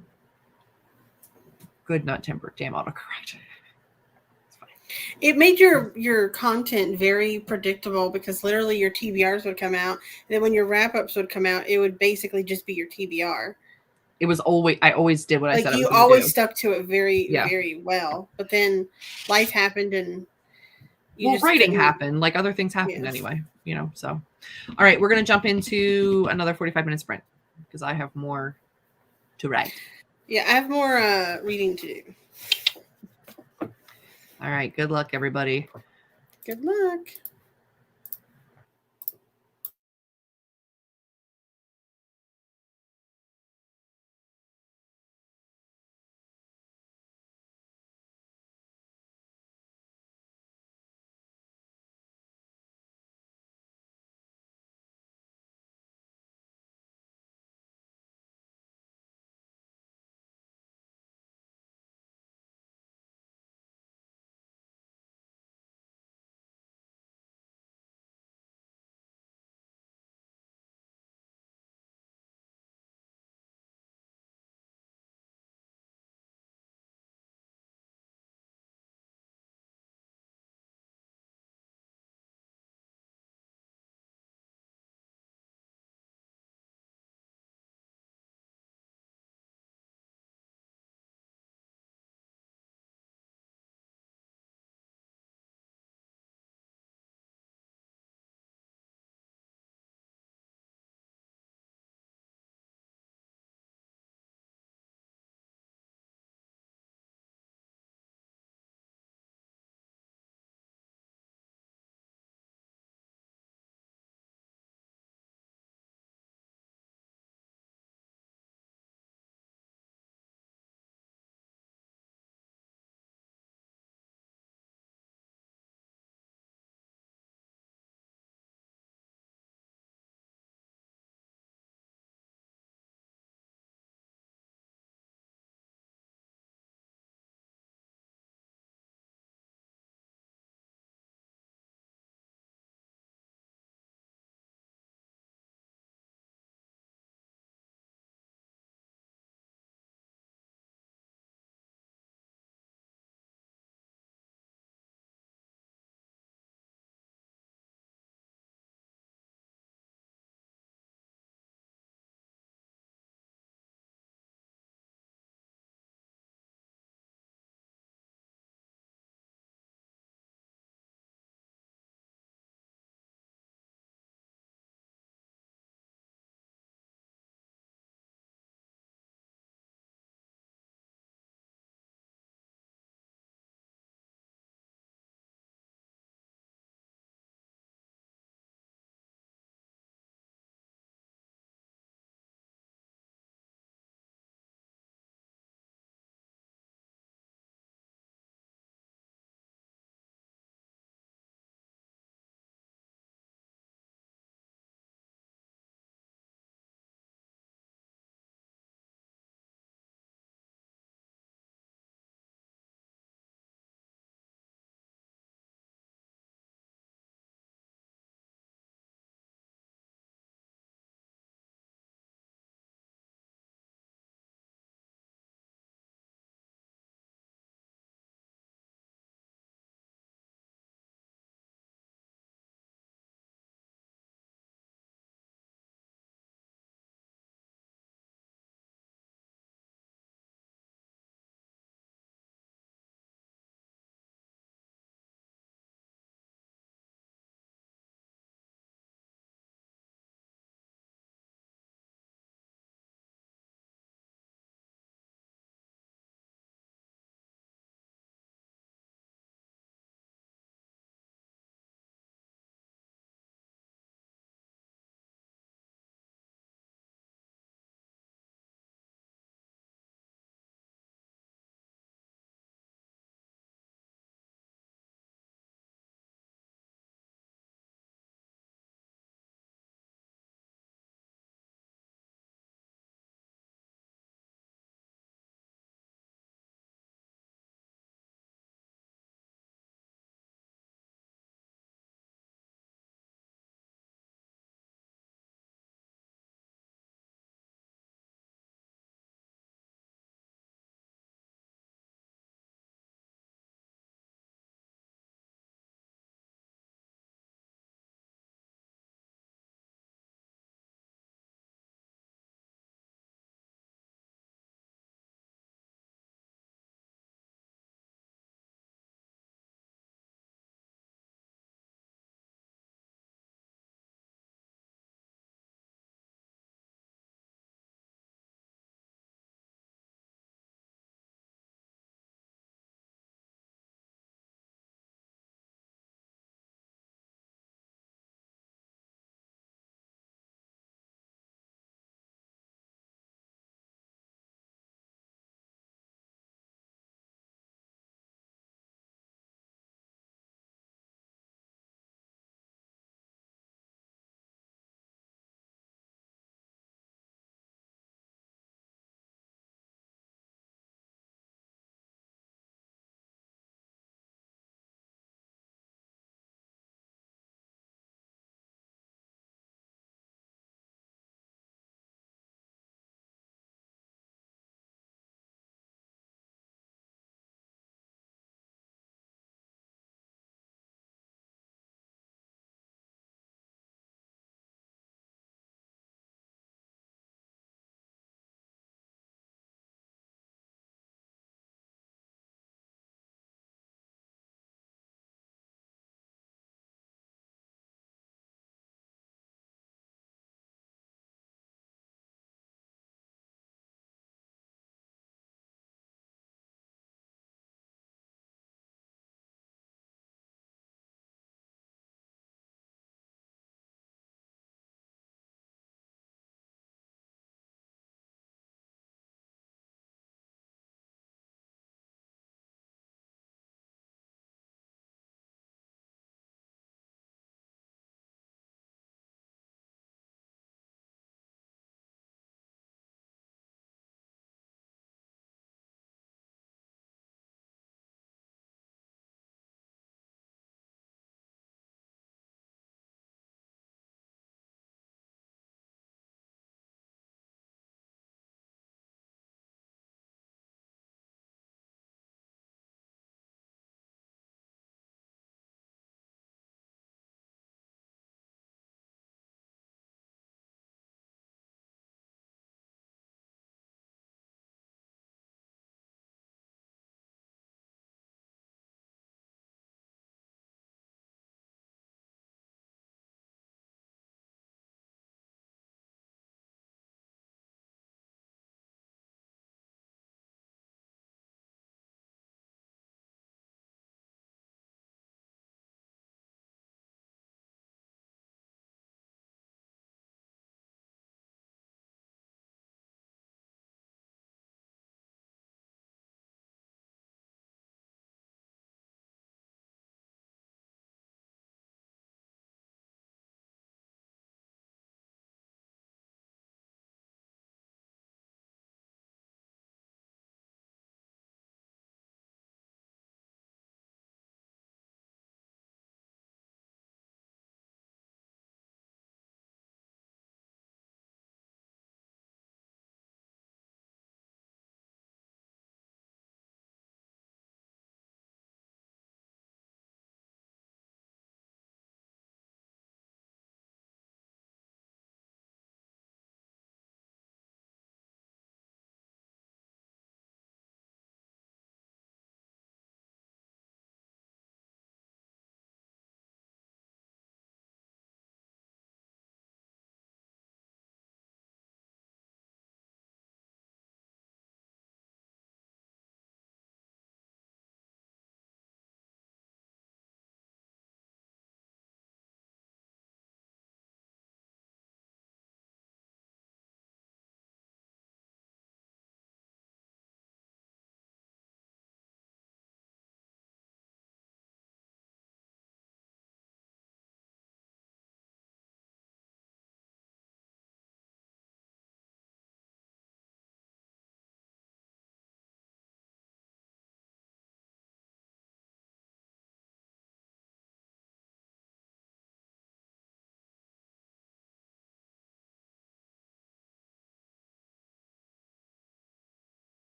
Good, not tempered. Damn autocorrect. It made your content very predictable, because literally your TBRs would come out, and then when your wrap-ups would come out, it would basically just be your TBR. It was I always did what I said I was going to do. You always stuck to it very well. But then life happened, and writing happened. Like other things happened anyway, so. All right, we're going to jump into another 45-minute sprint because I have more to write. Yeah, I have more reading to do. All right, good luck, everybody. Good luck.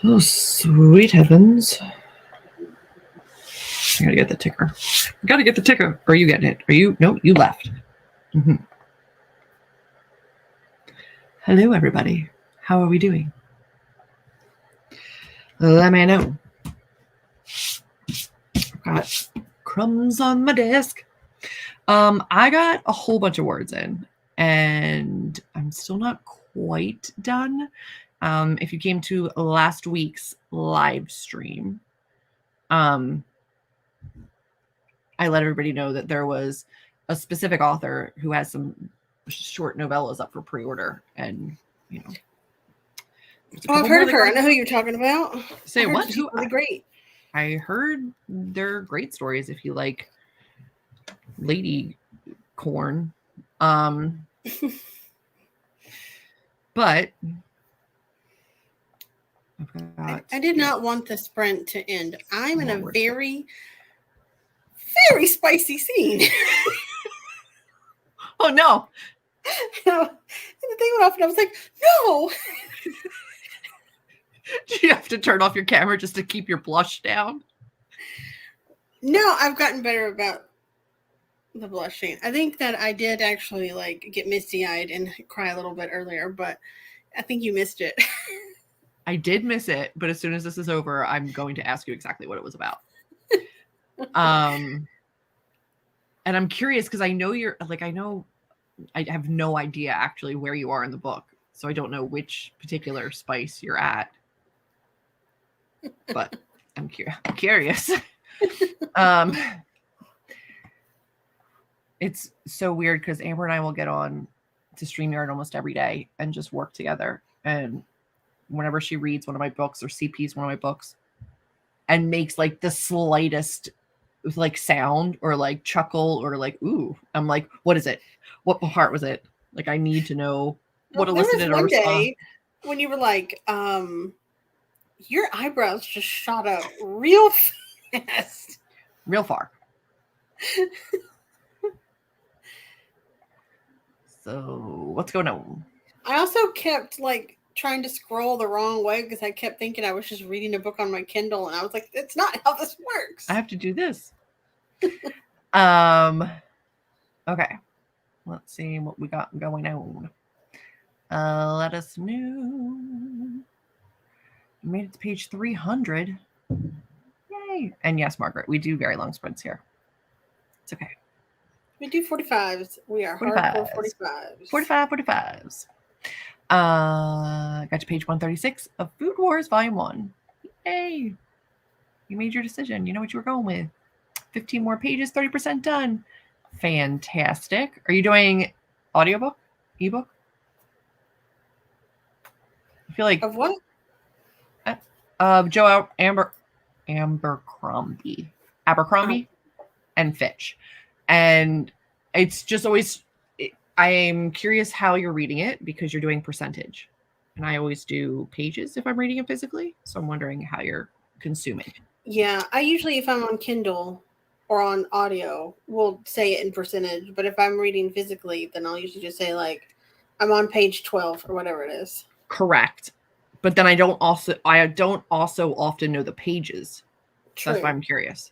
Oh, sweet heavens. I gotta get the ticker. Or are you getting it? Are you? No, you left. Mm-hmm. Hello, everybody. How are we doing? Let me know. I've got crumbs on my desk. I got a whole bunch of words in, and I'm still not quite done. If you came to last week's live stream, I let everybody know that there was a specific author who has some short novellas up for pre-order, and you know. Oh, I've heard of her. I know who you're talking about. Say what? She's really great. I heard they're great stories if you like lady corn. But I did not want the sprint to end. I'm in a very, very spicy scene. Oh no. And the thing went off and I was like, no. Do you have to turn off your camera just to keep your blush down? No, I've gotten better about the blushing. I think that I did actually like get misty-eyed and cry a little bit earlier, but I think you missed it. I did miss it, but as soon as this is over, I'm going to ask you exactly what it was about. And I'm curious because I know I have no idea actually where you are in the book. So I don't know which particular spice you're at. But I'm curious. It's so weird because Amber and I will get on to StreamYard almost every day and just work together. And whenever she reads one of my books or CPs one of my books and makes like the slightest like sound or like chuckle or like, ooh, I'm like, what is it? What part was it? Like, I need to know what elicited a response. Day when you were like, your eyebrows just shot up real fast. Real far. So what's going on? I also kept like trying to scroll the wrong way because I kept thinking I was just reading a book on my Kindle, and I was like, "That's not how this works." I have to do this. Okay. Let's see what we got going on. Let us know. We made it to page 300. Yay! And yes, Margaret, we do very long sprints here. It's okay. We do 45s. We are 45s. Hardcore 45s. 45s. Got to page 136 of Food Wars Volume 1. Yay! You made your decision. You know what you were going with. 15 more pages, 30% done. Fantastic. Are you doing audiobook? Ebook? I feel like... Of what? Joe Abercrombie and Fitch. And it's just always, I'm curious how you're reading it because you're doing percentage. And I always do pages if I'm reading it physically. So I'm wondering how you're consuming. Yeah, I usually, if I'm on Kindle or on audio, will say it in percentage. But if I'm reading physically, then I'll usually just say like, I'm on page 12 or whatever it is. Correct. But then I don't also often know the pages. So that's why I'm curious.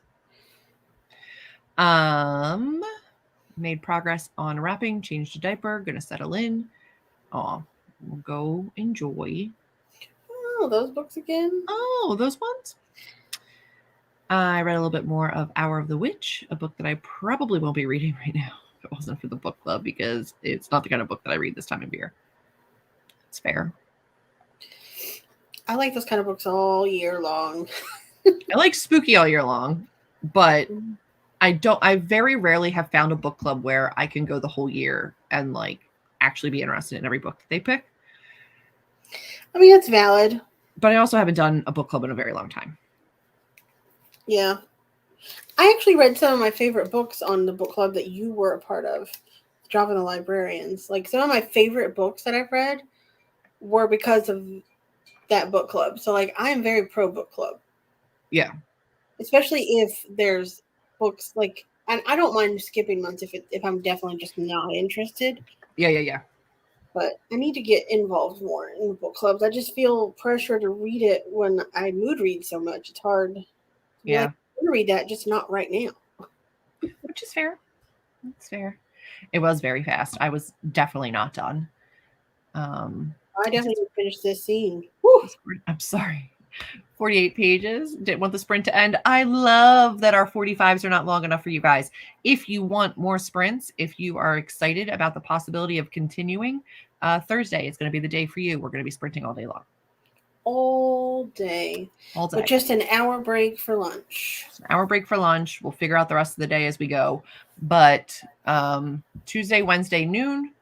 Made progress on wrapping, changed a diaper, gonna settle in. We'll go enjoy. Oh, those books again? Oh, those ones? I read a little bit more of Hour of the Witch, a book that I probably won't be reading right now if it wasn't for the book club, because it's not the kind of book that I read this time of year. It's fair. I like those kind of books all year long. I like spooky all year long, but I very rarely have found a book club where I can go the whole year and like actually be interested in every book that they pick. I mean, it's valid. But I also haven't done a book club in a very long time. Yeah. I actually read some of my favorite books on the book club that you were a part of, Job of the Librarians. Like, some of my favorite books that I've read were because of that book club. So, like, I am very pro book club. Yeah. Especially if there's books, like, and I don't mind skipping months if I'm definitely just not interested. Yeah. But I need to get involved more in book clubs. I just feel pressure to read it when I mood read so much. It's hard to be like, I'm going to read that, just not right now. Which is fair. It's fair. It was very fast. I was definitely not done. I definitely didn't finish this scene. I'm sorry. 48 pages. Didn't want the sprint to end. I love that our 45s are not long enough for you guys. If you want more sprints, if you are excited about the possibility of continuing, Thursday is going to be the day for you. We're going to be sprinting all day long. All day. All day. With just an hour break for lunch. An hour break for lunch. We'll figure out the rest of the day as we go. But Tuesday, Wednesday, noon.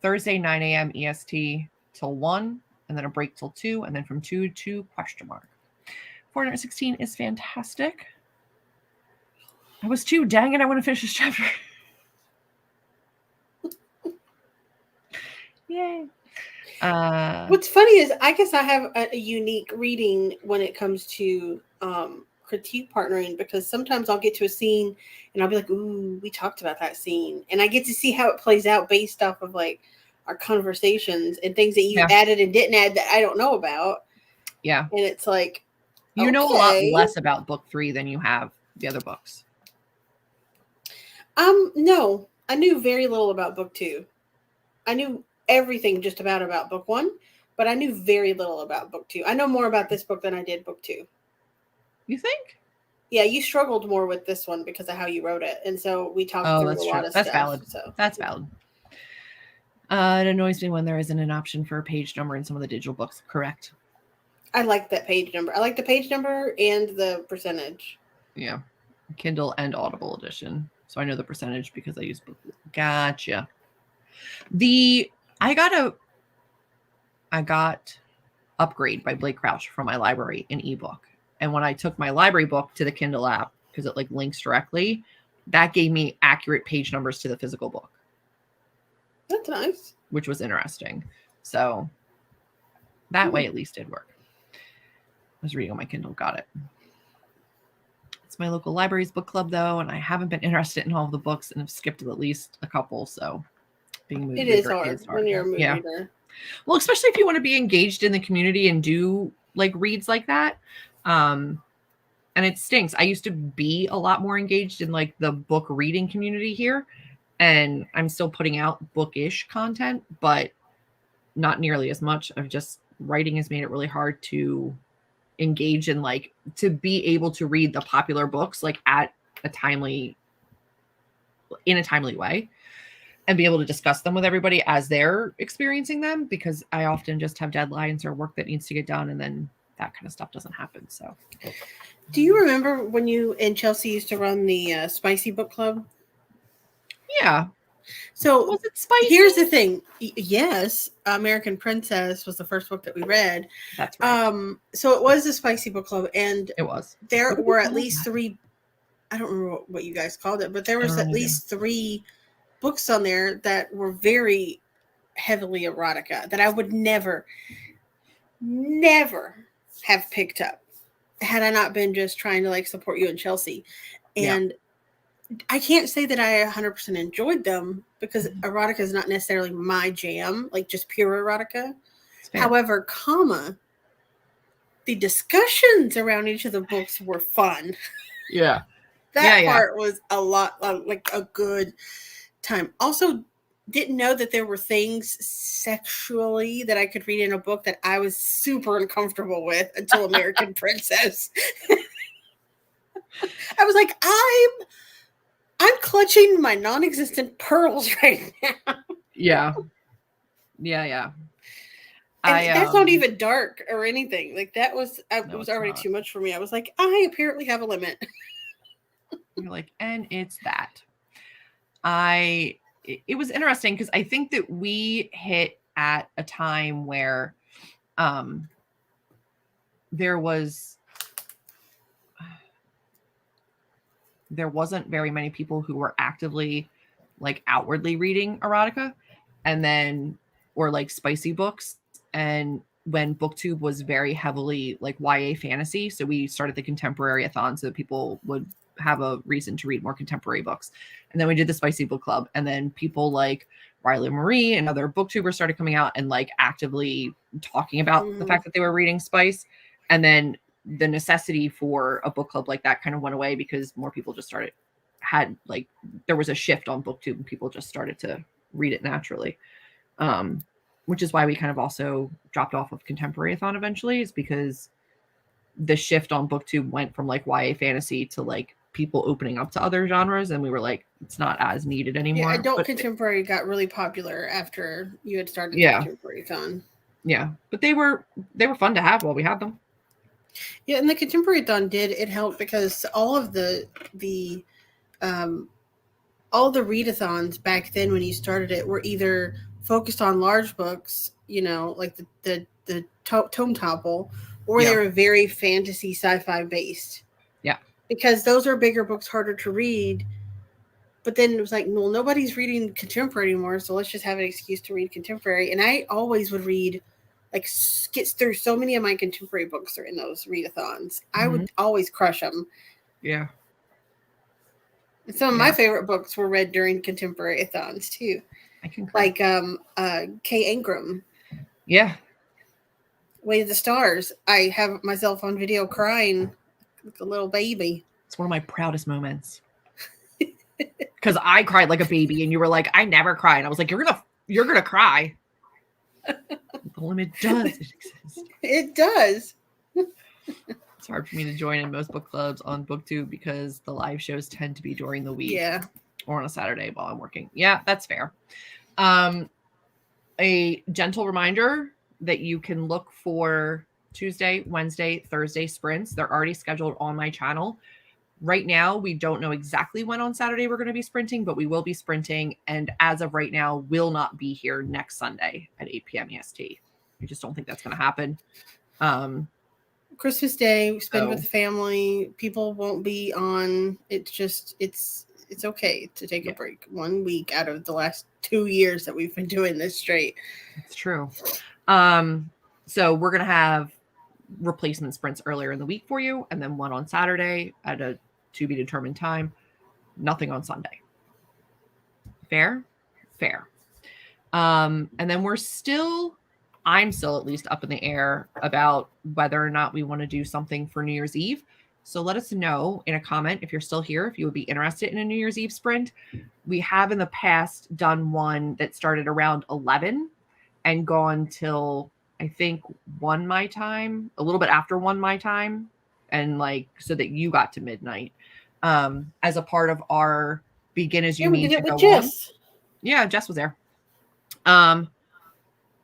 Thursday, 9 a.m. EST till 1. And then a break till 2. And then from 2 to question mark. 416 is fantastic. I was 2. Dang it. I want to finish this chapter. Yay. What's funny is I guess I have a unique reading when it comes to critique partnering, because sometimes I'll get to a scene and I'll be like, ooh, we talked about that scene. And I get to see how it plays out based off of like our conversations and things that you added and didn't add that I don't know about. Yeah. And it's like, you know a lot less about book 3 than you have the other books. No, I knew very little about book 2. I knew everything just about book 1, but I knew very little about book 2. I know more about this book than I did book 2. You think? Yeah, you struggled more with this one because of how you wrote it, and so we talked through a lot of stuff. That's valid. So that's valid. It annoys me when there isn't an option for a page number in some of the digital books. Correct. I like that page number. I like the page number and the percentage. Yeah, Kindle and Audible edition. So I know the percentage because I use book. Gotcha. I got Upgrade by Blake Crouch from my library in ebook. And when I took my library book to the Kindle app, because it like links directly, that gave me accurate page numbers to the physical book. That's nice. Which was interesting. So that way at least did work. I was reading on my Kindle, got it. It's my local library's book club though, and I haven't been interested in all of the books and have skipped at least a couple, so being a mood reader is hard when you're a mood reader. Well, especially if you want to be engaged in the community and do like reads like that. And it stinks. I used to be a lot more engaged in like the book reading community here, and I'm still putting out bookish content, but not nearly as much. Writing has made it really hard to engage in like to be able to read the popular books like in a timely way and be able to discuss them with everybody as they're experiencing them, because I often just have deadlines or work that needs to get done, and then that kind of stuff doesn't happen. So do you remember when you and Chelsea used to run the Spicy Book Club? Yeah. So was it spicy? Here's the thing. Yes, American Princess was the first book that we read. That's right. So it was a Spicy Book Club, and it was. There were at least 3. I don't remember what you guys called it, but there was at least 3 books on there that were very heavily erotica that I would never have picked up had I not been just trying to like support you and Chelsea. And I can't say that I 100% enjoyed them because erotica is not necessarily my jam, like just pure erotica. However, the discussions around each of the books were fun. Yeah. That part was a lot, like a good time. Also, didn't know that there were things sexually that I could read in a book that I was super uncomfortable with until American Princess. I was like, I'm clutching my non-existent pearls right now. Yeah. And that's not even dark or anything. Like that was, it was already too much for me. I was like, I apparently have a limit. You're like, and it's that. It was interesting because I think that we hit at a time where there wasn't very many people who were actively like outwardly reading erotica or like spicy books. And when BookTube was very heavily like YA fantasy, so we started the contemporary-a-thon so that people would have a reason to read more contemporary books. And then we did the Spicy Book Club, and then people like Riley Marie and other booktubers started coming out and like actively talking about the fact that they were reading spice. And then the necessity for a book club like that kind of went away because more people just there was a shift on booktube and people just started to read it naturally. Which is why we kind of also dropped off of Contemporary-a-thon eventually, is because the shift on booktube went from like YA fantasy to like people opening up to other genres, and we were like, it's not as needed anymore. Yeah, adult contemporary got really popular after you had started the Contemporary-a-thon. Yeah, but they were fun to have while we had them. Yeah, and the Contemporary-a-thon it helped because all of the readathons back then when you started it were either focused on large books, you know, like the Tome Topple, or they were very fantasy sci-fi based. Yeah. Because those are bigger books, harder to read. But then it was like, well, nobody's reading contemporary anymore, so let's just have an excuse to read contemporary. And I always would read, like, get through so many of my contemporary books are in those readathons. I would always crush them. Yeah. And some of my favorite books were read during Contemporary-a-thons too. I concur. Like Kay Ingram. Yeah. Way of the Stars. I have myself on video crying like a little baby. It's one of my proudest moments. Because I cried like a baby and you were like, I never cry. And I was like, you're gonna cry. The limit does exist. It does. It's hard for me to join in most book clubs on BookTube because the live shows tend to be during the week. Yeah. Or on a Saturday while I'm working. Yeah, that's fair. A gentle reminder that you can look for Tuesday, Wednesday, Thursday sprints. They're already scheduled on my channel. Right now, we don't know exactly when on Saturday we're going to be sprinting, but we will be sprinting. And as of right now, will not be here next Sunday at 8 p.m. EST. I just don't think that's going to happen. Christmas Day, we spend with the family. People won't be on. It's just, it's okay to take a break 1 week out of the last 2 years that we've been doing this straight. It's true. So we're going to have replacement sprints earlier in the week for you, and then one on Saturday at a to be determined time. Nothing on Sunday. Fair. And then I'm still at least up in the air about whether or not we want to do something for New Year's Eve. So let us know in a comment if you're still here, if you would be interested in a New Year's Eve sprint. We have in the past done one that started around 11 and gone till I think 1 my time, a little bit after 1 my time, and like so that you got to midnight as a part of our Begin As You Mean to Go On. Yeah, Jess was there.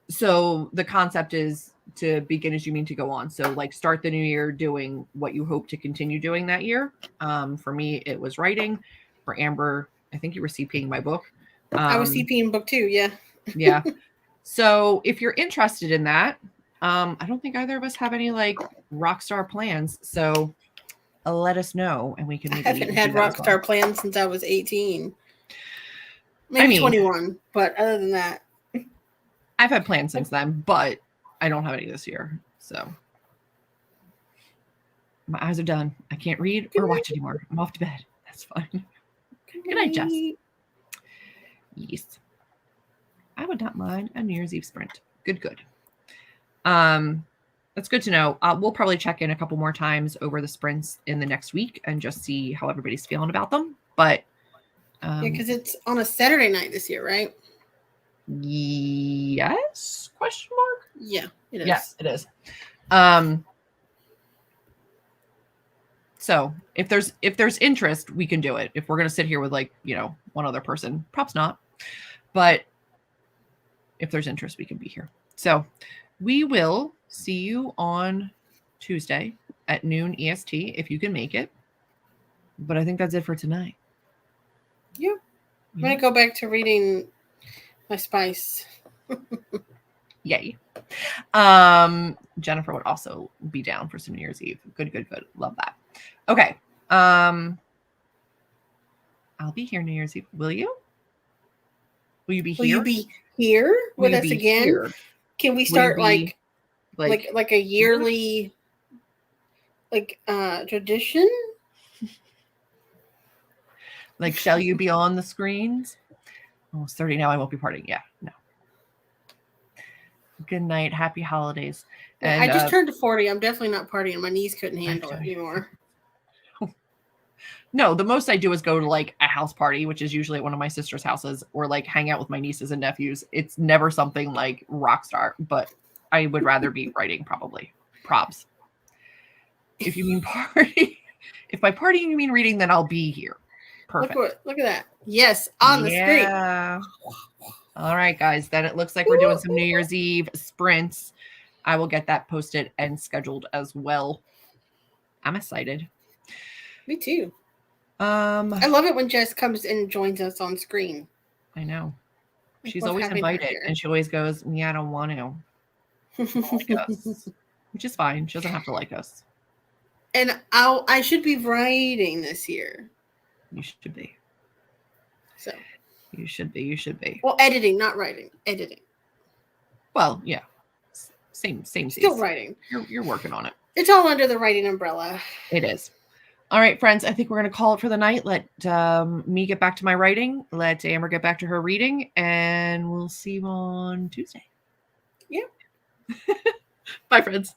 So the concept is to begin as you mean to go on. So like start the new year doing what you hope to continue doing that year. For me, it was writing. For Amber, I think you were CPing my book. I was CPing book too. Yeah. Yeah. So if you're interested in that, I don't think either of us have any like rock star plans. So let us know and we can maybe. I haven't had rock star plans since I was 18. Maybe 21, but other than that. I've had plans since then, but I don't have any this year. So my eyes are done. I can't read or watch anymore. I'm off to bed. That's fine. Good night, Jess. Yes. I would not mind a New Year's Eve sprint. Good. That's good to know. We'll probably check in a couple more times over the sprints in the next week and just see how everybody's feeling about them. But yeah, because it's on a Saturday night this year, right? Yes? Question mark? Yeah, it is. Yes, it is. So if there's interest, we can do it. If we're gonna sit here with like, one other person, props not. But if there's interest, we can be here. So we will see you on Tuesday at noon EST if you can make it. But I think that's it for tonight. Yeah. I'm gonna go back to reading my spice. Yay. Jennifer would also be down for some New Year's Eve. Good. Love that. Okay. I'll be here New Year's Eve. Will you? Will you be here? Will you be here with us again? Here? Can we start like a yearly tradition? Like, shall you be on the screens? almost 30 now. I won't be partying. Yeah, no. Good night. Happy holidays. And I just turned 40. I'm definitely not partying. My knees couldn't handle it anymore. No, the most I do is go to like a house party, which is usually at one of my sister's houses, or like hang out with my nieces and nephews. It's never something like rock star, but I would rather be writing probably. Probs. If you mean party, if by partying you mean reading, then I'll be here. Perfect. Look at that. Yes, on the screen. All right, guys. Then it looks like we're doing some New Year's Eve sprints. I will get that posted and scheduled as well. I'm excited. Me too. I love it when Jess comes and joins us on screen. I know. She's always invited, and she always goes, "Yeah, I don't want to." Like us, which is fine. She doesn't have to like us. And I should be writing this year. You should be. So. You should be. You should be. Well, editing, not writing. Editing. Well, yeah. Same. Still writing. You're working on it. It's all under the writing umbrella. It is. All right, friends. I think we're going to call it for the night. Let me get back to my writing. Let Amber get back to her reading. And we'll see you on Tuesday. Yep. Bye, friends.